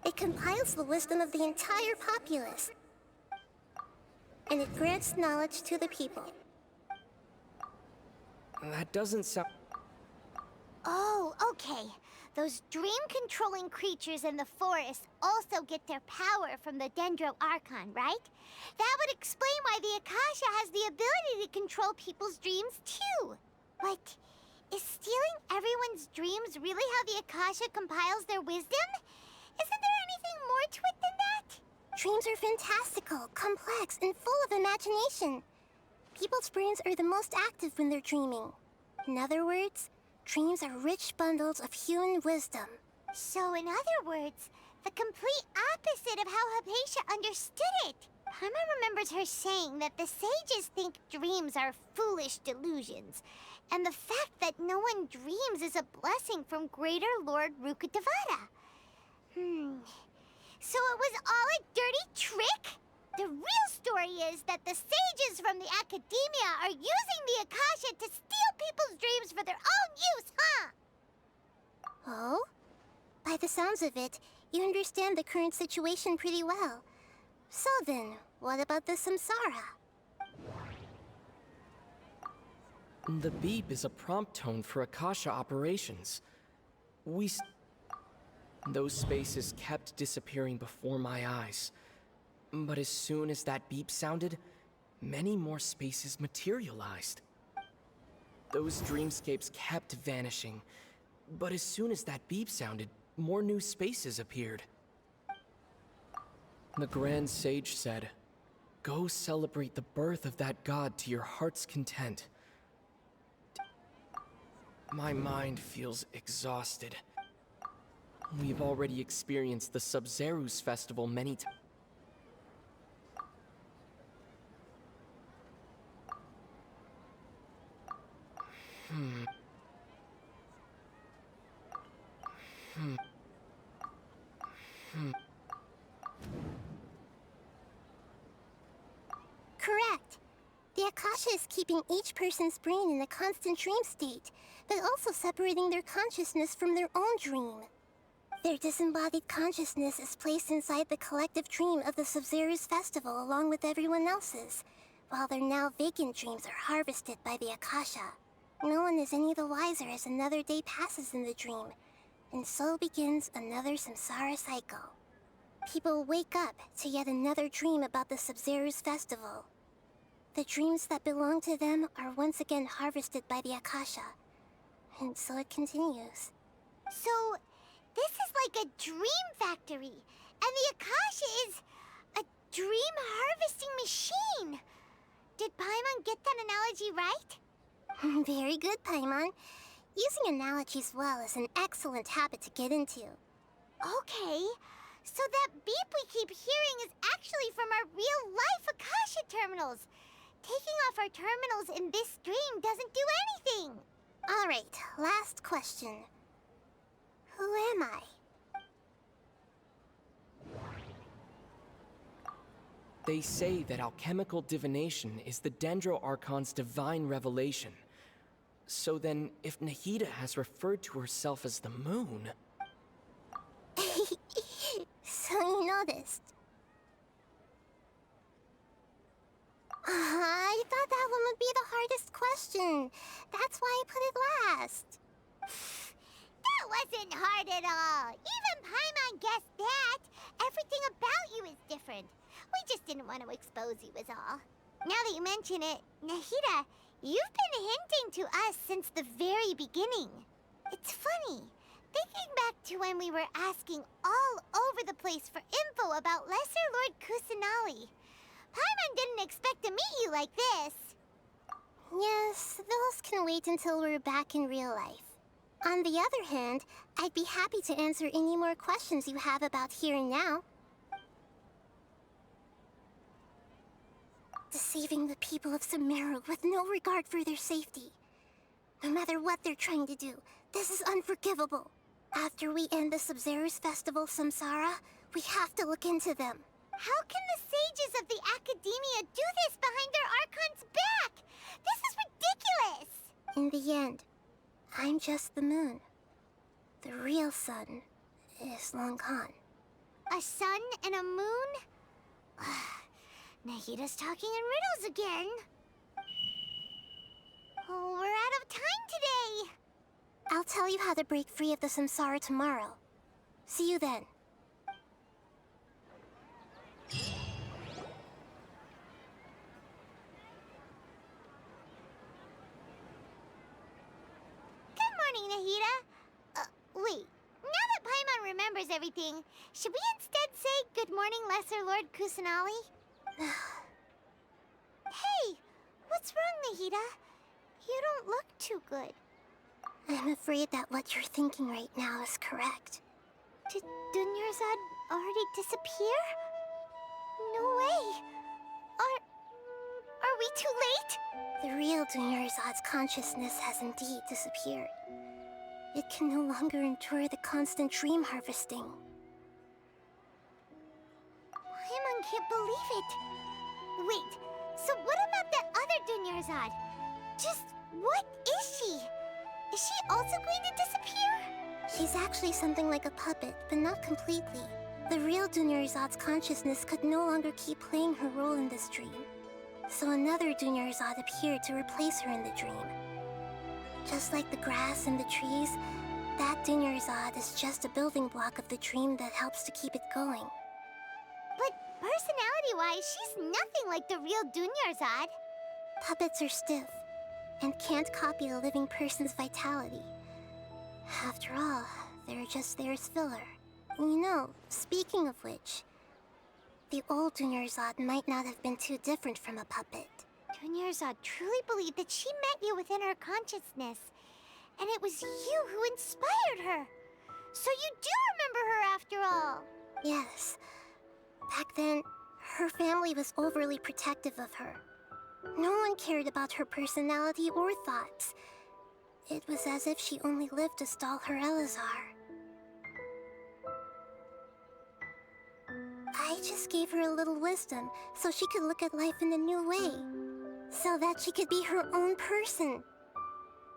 It compiles the wisdom of the entire populace, and it grants knowledge to the people. That doesn't sound... Oh, okay. Those dream-controlling creatures in the forest also get their power from the Dendro Archon, right? That would explain why the Akasha has the ability to control people's dreams, too. Like, is stealing everyone's dreams really how the Akasha compiles their wisdom? Isn't there anything more to it than that? Dreams are fantastical, complex, and full of imagination. People's brains are the most active when they're dreaming. In other words, dreams are rich bundles of human wisdom. So, in other words, the complete opposite of how Hypatia understood it. Paimon remembers her saying that the sages think dreams are foolish delusions, and the fact that no one dreams is a blessing from Greater Lord Rukkhadevata. So it was all a dirty trick? The real story is that the sages from the Akademia are using the Akasha to steal people's dreams for their own use, huh? Oh? By the sounds of it, you understand the current situation pretty well. So then, what about the Samsara? The beep is a prompt tone for Akasha operations. Those spaces kept disappearing before my eyes. But as soon as that beep sounded, many more spaces materialized. Those dreamscapes kept vanishing, but as soon as that beep sounded, more new spaces appeared. The Grand Sage said, "Go celebrate the birth of that god to your heart's content." My mind feels exhausted. We've already experienced the Sub-Zerus festival many times. Correct. The Akasha is keeping each person's brain in a constant dream state, but also separating their consciousness from their own dream. Their disembodied consciousness is placed inside the collective dream of the Sub-Zerus festival along with everyone else's, while their now vacant dreams are harvested by the Akasha. No one is any the wiser as another day passes in the dream, and so begins another samsara cycle. People wake up to yet another dream about the Sub-Zerus festival. The dreams that belong to them are once again harvested by the Akasha, and so it continues. So, this is like a dream factory, and the Akasha is a dream harvesting machine. Did Paimon get that analogy right? Very good, Paimon. Using analogies well is an excellent habit to get into. Okay, so that beep we keep hearing is actually from our real-life Akasha terminals. Taking off our terminals in this dream doesn't do anything. All right, last question. Who am I? They say that alchemical divination is the Dendro Archon's divine revelation. So then, if Nahida has referred to herself as the moon... So you noticed. I thought that one would be the hardest question. That's why I put it last. That wasn't hard at all. Even Paimon guessed that. Everything about you is different. We just didn't want to expose you is all. Now that you mention it, Nahida, you've been hinting to us since the very beginning. It's funny. Thinking back to when we were asking all over the place for info about Lesser Lord Kusanali. Paimon didn't expect to meet you like this. Yes, those can wait until we're back in real life. On the other hand, I'd be happy to answer any more questions you have about here and now. Deceiving the people of Sumeru with no regard for their safety. No matter what they're trying to do, this is unforgivable. After we end the Sub-Zero's festival, Samsara, we have to look into them. How can the sages of the Akademia do this behind their Archon's back? This is ridiculous! In the end, I'm just the moon. The real sun is long gone. A sun and a moon? Nahida's talking in riddles again. Oh, we're out of time today. I'll tell you how to break free of the Samsara tomorrow. See you then. Good morning, Nahida. Wait. Now that Paimon remembers everything, should we instead say good morning, Lesser Lord Kusanali? Hey, what's wrong, Nahida? You don't look too good. I'm afraid that what you're thinking right now is correct. Did Dunyarzad already disappear? No way. Are we too late? The real Dunyarzad's consciousness has indeed disappeared. It can no longer endure the constant dream harvesting. Paimon can't believe it. Wait, so what about that other Dunyarzad? Just what is she? Is she also going to disappear? She's actually something like a puppet, but not completely. The real Dunyarzad's consciousness could no longer keep playing her role in this dream. So another Dunyarzad appeared to replace her in the dream. Just like the grass and the trees, that Dunyarzad is just a building block of the dream that helps to keep it going. But personality-wise, she's nothing like the real Dunyarzad. Puppets are stiff and can't copy a living person's vitality. After all, they're just there as filler. You know, speaking of which, the old Dunyarzad might not have been too different from a puppet. Dunyarzad truly believed that she met you within her consciousness, and it was you who inspired her. So you do remember her after all. Yes. Back then, her family was overly protective of her. No one cared about her personality or thoughts. It was as if she only lived to stall her Elazar. I just gave her a little wisdom so she could look at life in a new way. So that she could be her own person.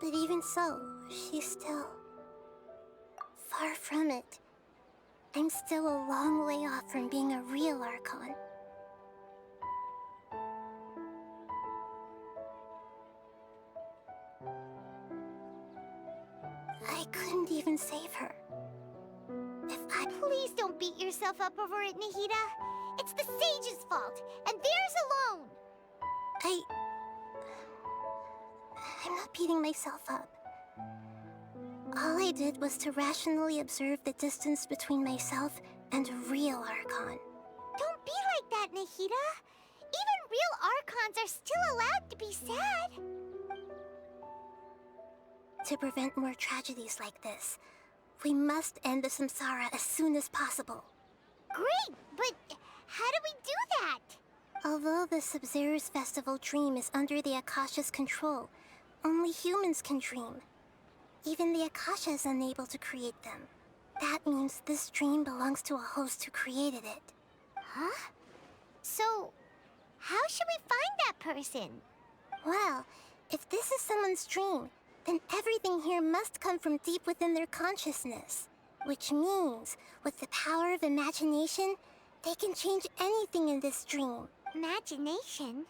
But even so, she's still far from it. I'm still a long way off from being a real Archon. I couldn't even save her. Please don't beat yourself up over it, Nahida. It's the sage's fault, and theirs alone. I'm not beating myself up. All I did was to rationally observe the distance between myself and a real Archon. Don't be like that, Nahida. Even real Archons are still allowed to be sad. To prevent more tragedies like this, we must end the Samsara as soon as possible. Great, but how do we do that? Although the Sub-Zero's festival dream is under the Akasha's control, only humans can dream. Even the Akasha is unable to create them. That means this dream belongs to a host who created it. Huh? So, how should we find that person? Well, if this is someone's dream, then everything here must come from deep within their consciousness. Which means, with the power of imagination, they can change anything in this dream. Imagination?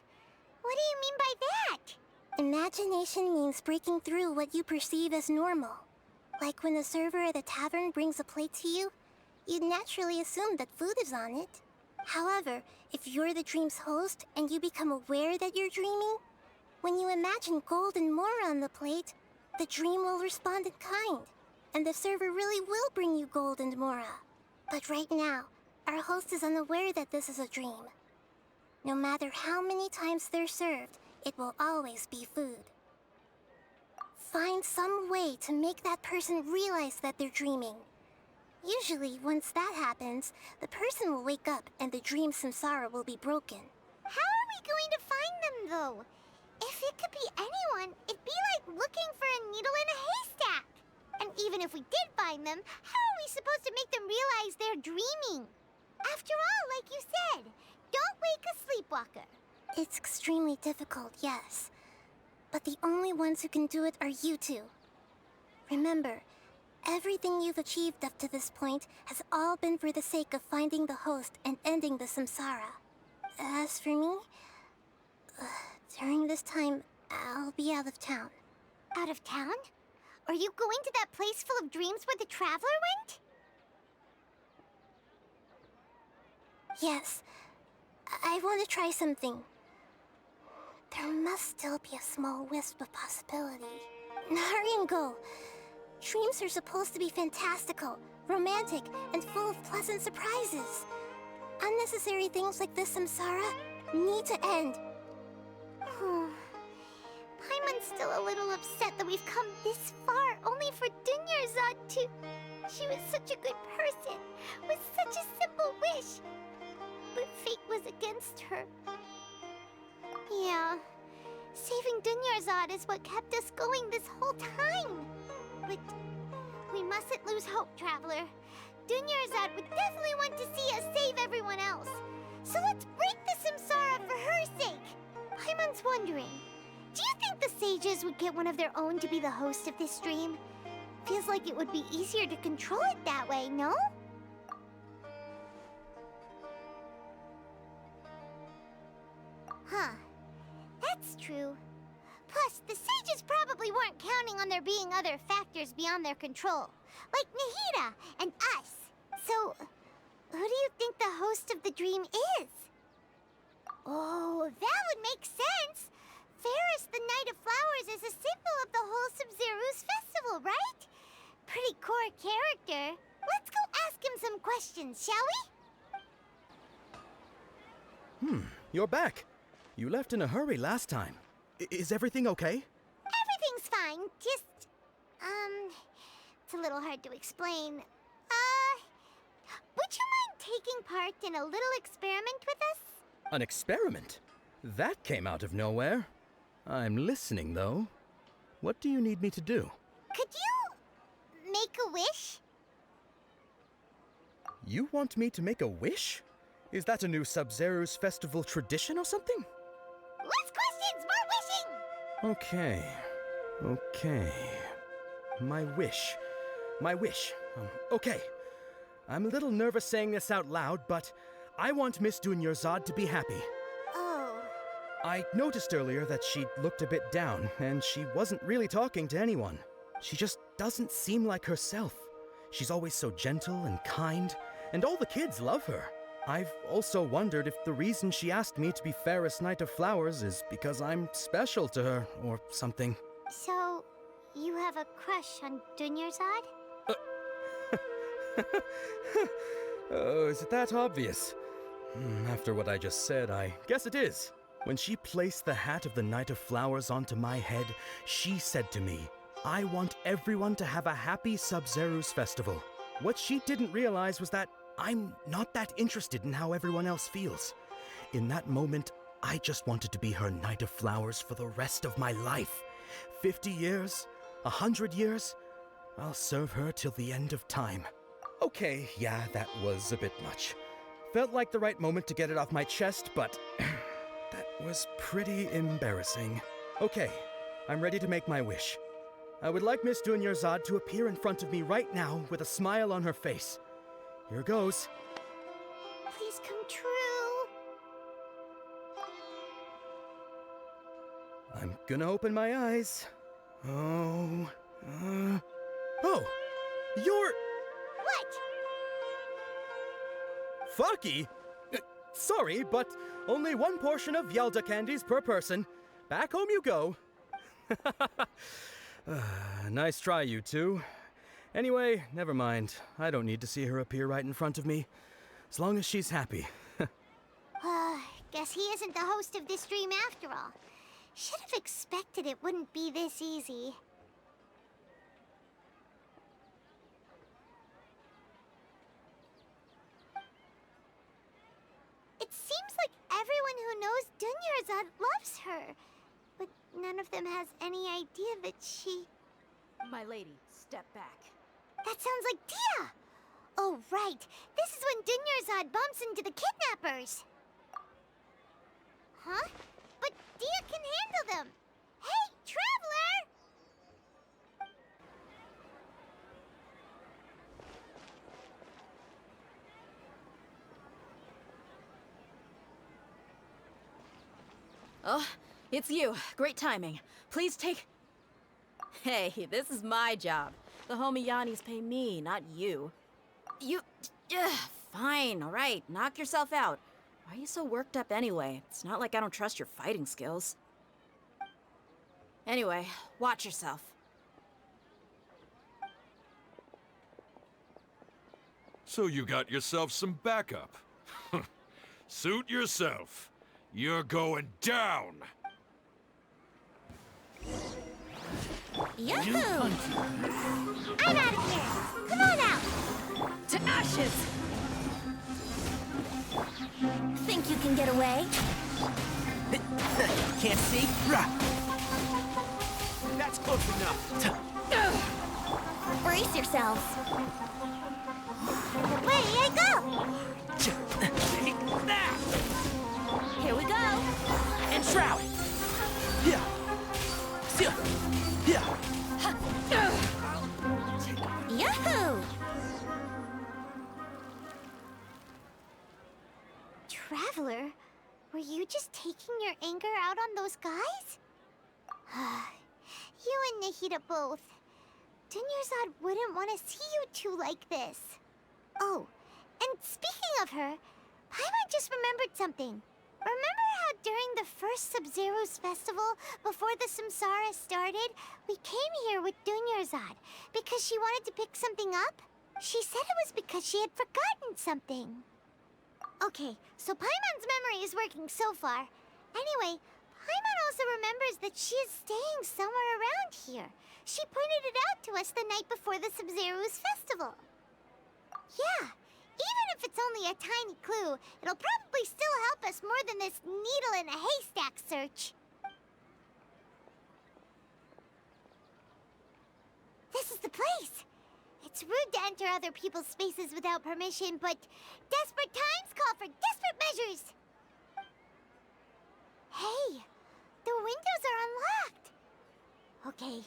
What do you mean by that? Imagination means breaking through what you perceive as normal. Like when the server at a tavern brings a plate to you, you'd naturally assume that food is on it. However, if you're the dream's host and you become aware that you're dreaming, when you imagine gold and more on the plate, the dream will respond in kind, and the server really will bring you gold and mora. But right now, our host is unaware that this is a dream. No matter how many times they're served, it will always be food. Find some way to make that person realize that they're dreaming. Usually, once that happens, the person will wake up and the dream samsara will be broken. How are we going to find them, though? If it could be anyone, it'd be like looking for a needle in a haystack. And even if we did find them, how are we supposed to make them realize they're dreaming? After all, like you said, don't wake a sleepwalker. It's extremely difficult, yes. But the only ones who can do it are you two. Remember, everything you've achieved up to this point has all been for the sake of finding the host and ending the samsara. As for me, during this time, I'll be out of town. Out of town? Are you going to that place full of dreams where the traveler went? Yes. I want to try something. There must still be a small wisp of possibility. Hurry and go. Dreams are supposed to be fantastical, romantic, and full of pleasant surprises. Unnecessary things like this samsara need to end. Paimon's still a little upset that we've come this far only for Dunyarzad to... She was such a good person, with such a simple wish. But fate was against her. Yeah, saving Dunyarzad is what kept us going this whole time. But we mustn't lose hope, Traveler. Dunyarzad would definitely want to see us save everyone else. So let's break the samsara for her sake. Paimon's wondering, do you think the sages would get one of their own to be the host of this stream? Feels like it would be easier to control it that way, no? Huh. That's true. Plus, the sages probably weren't counting on there being other factors beyond their control, like Nahida and us. So, who do you think the host of the dream is? Oh, that would make sense. Ferris, the Knight of Flowers, is a symbol of the whole Sub-Zeru's festival, right? Pretty core character. Let's go ask him some questions, shall we? You're back. You left in a hurry last time. Is everything okay? Everything's fine, just... it's a little hard to explain. Would you mind taking part in a little experiment with us? An experiment? That came out of nowhere. I'm listening, though. What do you need me to do? Could you... make a wish? You want me to make a wish? Is that a new Sub-Zeru's festival tradition or something? Less questions, more wishing! Okay. My wish. Okay. I'm a little nervous saying this out loud, but I want Miss Dunyarzad to be happy. Oh. I noticed earlier that she looked a bit down, and she wasn't really talking to anyone. She just doesn't seem like herself. She's always so gentle and kind, and all the kids love her. I've also wondered if the reason she asked me to be Ferris Knight of Flowers is because I'm special to her, or something. So, you have a crush on Dunyarzad? Oh, is it that obvious? After what I just said, I guess it is. When she placed the hat of the Knight of Flowers onto my head, she said to me, I want everyone to have a happy Sub-Zeru's festival. What she didn't realize was that I'm not that interested in how everyone else feels. In that moment, I just wanted to be her Knight of Flowers for the rest of my life. 50 years, 100 years, I'll serve her till the end of time. Okay, yeah, that was a bit much. Felt like the right moment to get it off my chest, but that was pretty embarrassing. Okay, I'm ready to make my wish. I would like Miss Dunyarzad to appear in front of me right now with a smile on her face. Here goes. Please come true. I'm gonna open my eyes. Oh, you're... What? Fucky? Sorry, but only one portion of Yelda candies per person. Back home you go. Nice try, you two. Anyway, never mind. I don't need to see her appear right in front of me. As long as she's happy. Guess he isn't the host of this dream after all. Should have expected it wouldn't be this easy. It seems like everyone who knows Dunyarzad loves her. But none of them has any idea that she... My lady, step back. That sounds like Dia! Oh, right. This is when Dunyarzad bumps into the kidnappers. Huh? But Dia can handle them. Hey, Traveler! Oh, it's you. Great timing. Please take... Hey, this is my job. The Homiyanis pay me, not you. You... Fine, all right. Knock yourself out. Why are you so worked up anyway? It's not like I don't trust your fighting skills. Anyway, watch yourself. So you got yourself some backup. Suit yourself. You're going down. Yahoo! I'm out of here! Come on out! To ashes! Think you can get away? Can't see? That's close enough. Brace yourselves. Away I go! Here we go. And shroud! Yeah! Yeah! Yahoo! Traveler, were you just taking your anger out on those guys? You and Nahida both. Dunyarzad wouldn't want to see you two like this. Oh, and speaking of her, Paimon just remembered something. Remember how during the first Sub-Zero's festival, before the Samsara started, we came here with Dunyarzad because she wanted to pick something up? She said it was because she had forgotten something. Okay, so Paimon's memory is working so far. Anyway, Paimon also remembers that she is staying somewhere around here. She pointed it out to us the night before the Sub-Zero's festival. Yeah. Even if it's only a tiny clue, it'll probably still help us more than this needle in a haystack search. This is the place. It's rude to enter other people's spaces without permission, but desperate times call for desperate measures. Hey, the windows are unlocked. Okay,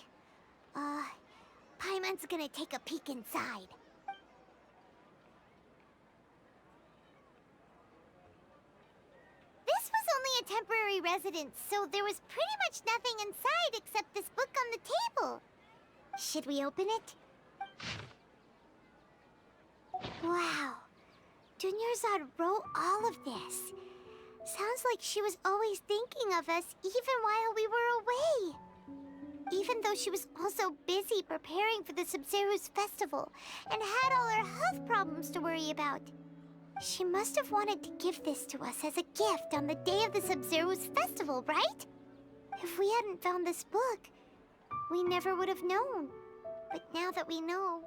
Paimon's gonna take a peek inside. This was only a temporary residence, so there was pretty much nothing inside except this book on the table. Should we open it? Wow. Dunyarzad wrote all of this. Sounds like she was always thinking of us even while we were away. Even though she was also busy preparing for the Sub-Zero's festival and had all her health problems to worry about. She must have wanted to give this to us as a gift on the day of the Sub-Zero's festival, right? If we hadn't found this book, we never would have known. But now that we know,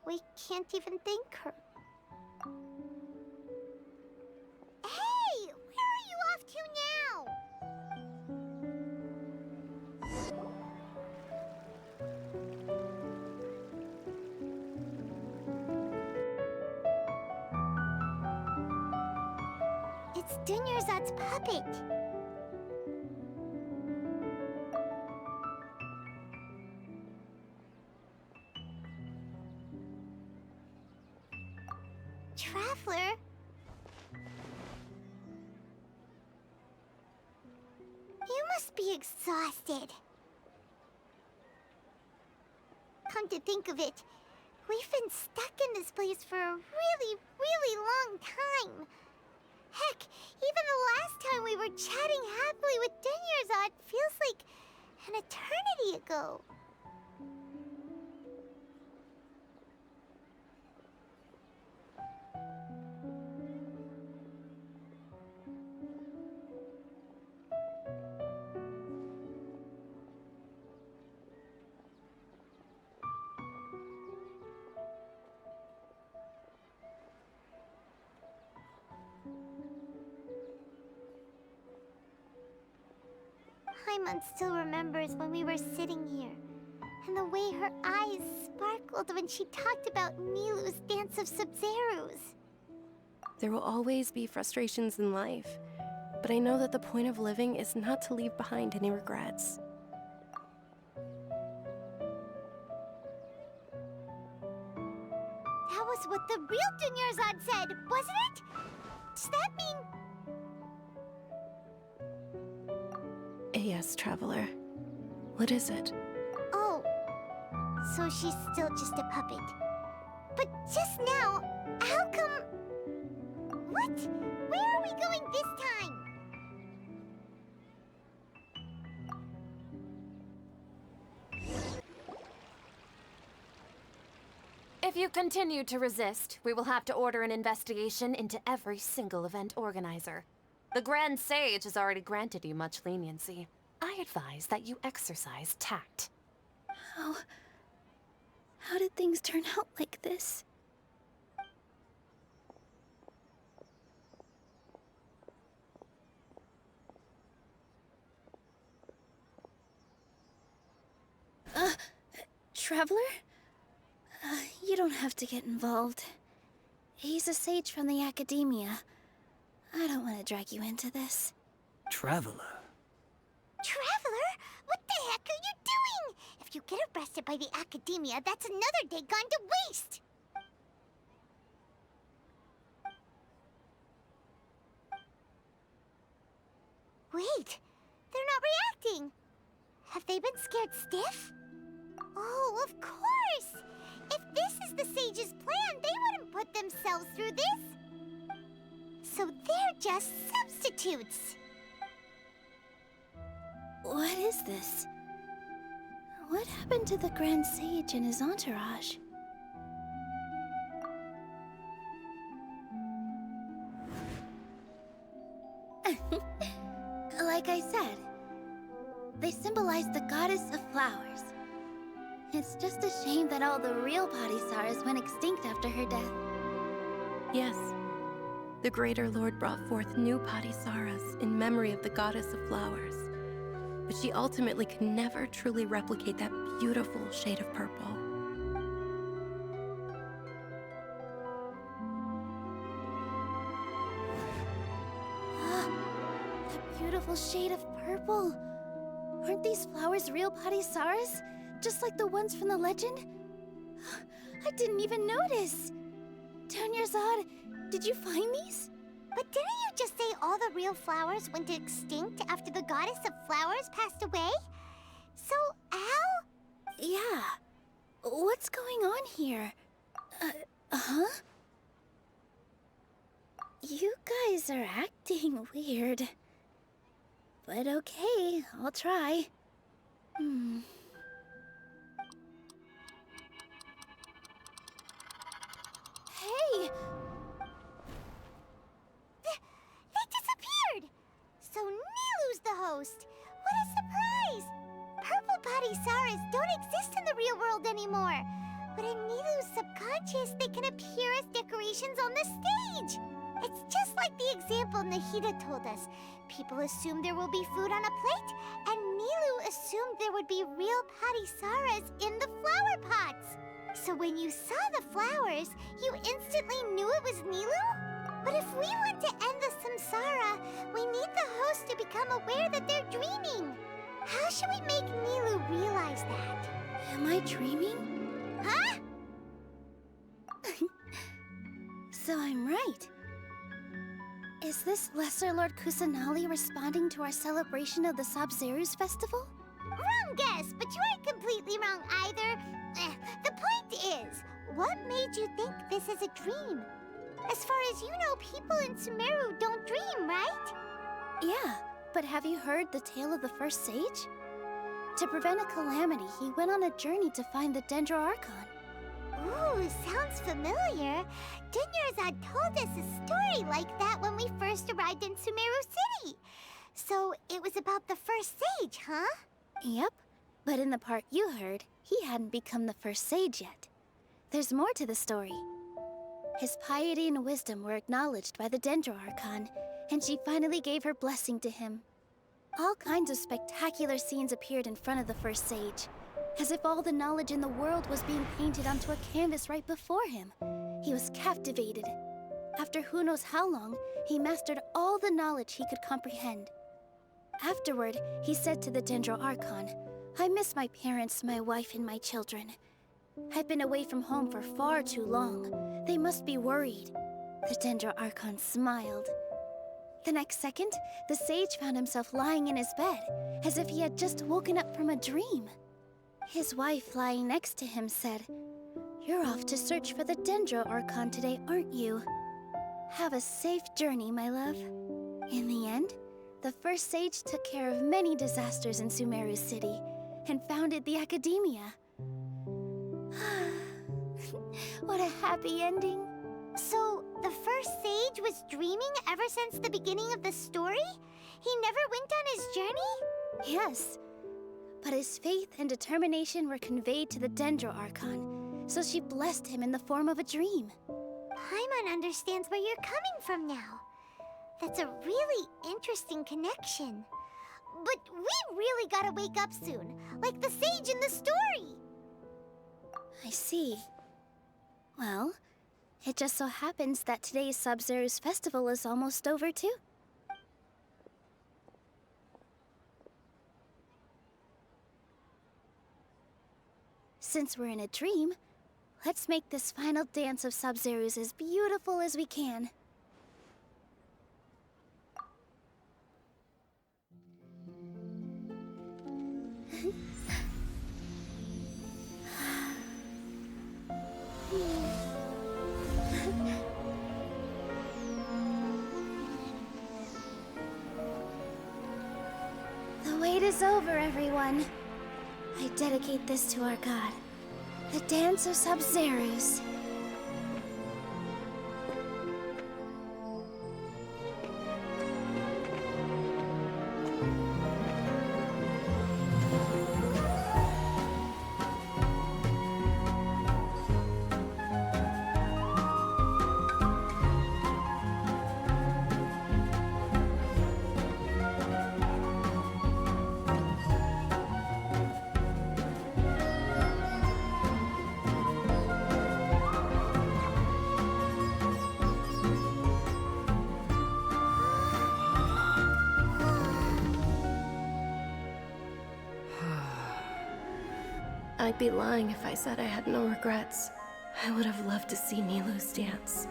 we can't even thank her. Hey! Where are you off to now? It's Dunyarzad's puppet. must be exhausted. Come to think of it, we've been stuck in this place for a really long time. Heck, even the last time we were chatting happily with Dunyarzad feels like an eternity ago. Paimon still remembers when we were sitting here, and the way her eyes sparkled when she talked about Nilu's dance of Sub-Zerus. There will always be frustrations in life, but I know that the point of living is not to leave behind any regrets. That was what the real Dunyarzad said, wasn't it? Does that mean... Yes, Traveler. What is it? Oh, so she's still just a puppet. But just now, how come... What? Where are we going this time? If you continue to resist, we will have to order an investigation into every single event organizer. The Grand Sage has already granted you much leniency. I advise that you exercise tact. How did things turn out like this? Traveler? You don't have to get involved. He's a sage from the Akademia. I don't want to drag you into this. Traveler? Traveler? What the heck are you doing? If you get arrested by the Akademia, that's another day gone to waste! Wait, they're not reacting. Have they been scared stiff? Oh, of course! If this is the Sage's plan, they wouldn't put themselves through this. So they're just substitutes. What is this? What happened to the Grand Sage and his entourage? Like I said, they symbolize the goddess of flowers. It's just a shame that all the real Padisaras went extinct after her death. Yes. The Greater Lord brought forth new Padisaras in memory of the goddess of flowers. But she ultimately could never truly replicate that beautiful shade of purple. That beautiful shade of purple. Aren't these flowers real Padisaras? Just like the ones from the legend? I didn't even notice. Dunyarzad, did you find these? But didn't you just say all the real flowers went extinct after the goddess of flowers passed away? So, how? Yeah. What's going on here? Huh? You guys are acting weird. But okay, I'll try. Hey! They disappeared! So Nilu's the host! What a surprise! Purple Padisaras don't exist in the real world anymore. But in Nilu's subconscious, they can appear as decorations on the stage. It's just like the example Nahida told us. People assumed there will be food on a plate, and Nilu assumed there would be real Padisaras in the flower pots. So when you saw the flowers, you instantly knew it was Nilu? But if we want to end the samsara, we need the host to become aware that they're dreaming. How should we make Nilu realize that? Am I dreaming? Huh? So I'm right. Is this Lesser Lord Kusanali responding to our celebration of the Sabzeruz festival? Wrong guess, but you aren't completely wrong either. The point is, what made you think this is a dream? As far as you know, people in Sumeru don't dream, right? Yeah, but have you heard the tale of the first sage? To prevent a calamity, he went on a journey to find the Dendro Archon. Ooh, sounds familiar. Dunyarzad told us a story like that when we first arrived in Sumeru City. So it was about the first sage, huh? Yep, but in the part you heard, he hadn't become the first sage yet. There's more to the story. His piety and wisdom were acknowledged by the Dendro Archon, and she finally gave her blessing to him. All kinds of spectacular scenes appeared in front of the first sage, as if all the knowledge in the world was being painted onto a canvas right before him. He was captivated. After who knows how long, he mastered all the knowledge he could comprehend. Afterward, he said to the Dendro Archon, "I miss my parents, my wife, and my children. I've been away from home for far too long. They must be worried." The Dendro Archon smiled. The next second, the sage found himself lying in his bed, as if he had just woken up from a dream. His wife, lying next to him, said, "You're off to search for the Dendro Archon today, aren't you? Have a safe journey, my love." In the end, the first sage took care of many disasters in Sumeru City and founded the Akademia. What a happy ending. So, the first sage was dreaming ever since the beginning of the story? He never went on his journey? Yes, but his faith and determination were conveyed to the Dendro Archon, so she blessed him in the form of a dream. Paimon understands where you're coming from now. That's a really interesting connection. But we really gotta wake up soon, like the sage in the story. I see. Well, it just so happens that today's Sabzeruz festival is almost over too. Since we're in a dream, let's make this final dance of Sabzeruz as beautiful as we can. The wait is over, everyone. I dedicate this to our god, the Dance of Sabzeruz. I'd be lying if I said I had no regrets. I would have loved to see Nilou's dance.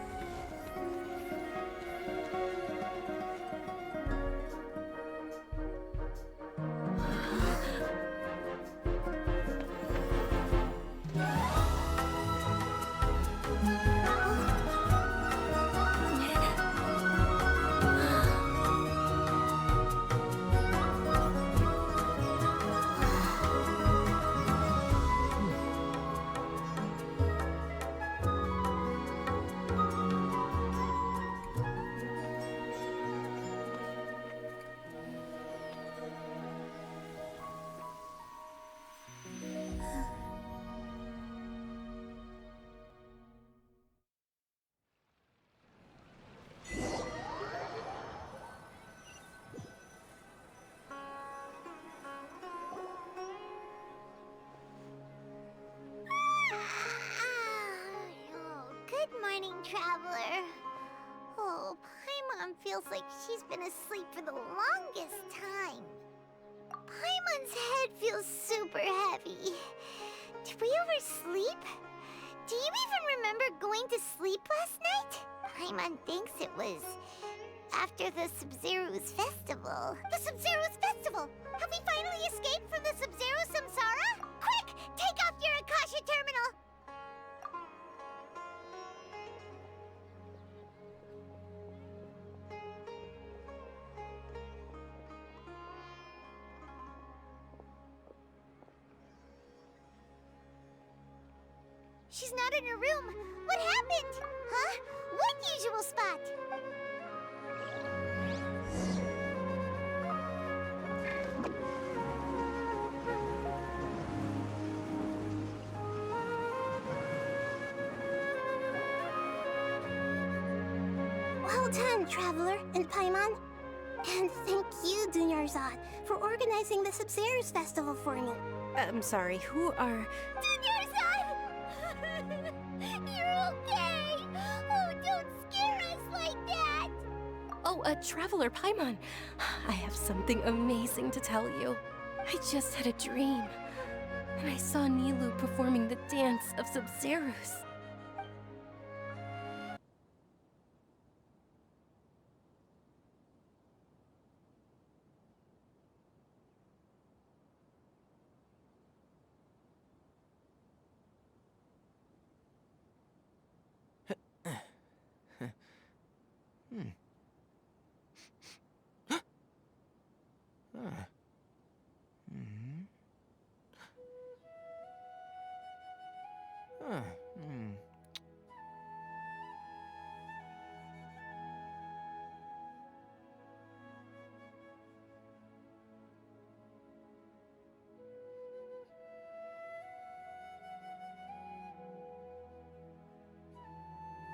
Good morning, traveler. Oh, Paimon feels like she's been asleep for the longest time. Paimon's head feels super heavy. Did we oversleep? Do you even remember going to sleep last night? Paimon thinks it was After the Sub-Zero's festival. The Sub-Zero's festival! Have we finally escaped from the Sub-Zero samsara? Quick! Take off your Akasha terminal! She's not in her room. What happened? Huh? What usual spot? Well done, Traveler and Paimon. And thank you, Dunyarzad, for organizing the Sub-Zero's festival for me. I'm sorry, who are... Dunyarzad! You're okay! Oh, don't scare us like that! Oh, Traveler Paimon. I have something amazing to tell you. I just had a dream. And I saw Nilou performing the dance of Sub-Zeros.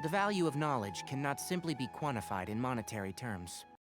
The value of knowledge cannot simply be quantified in monetary terms.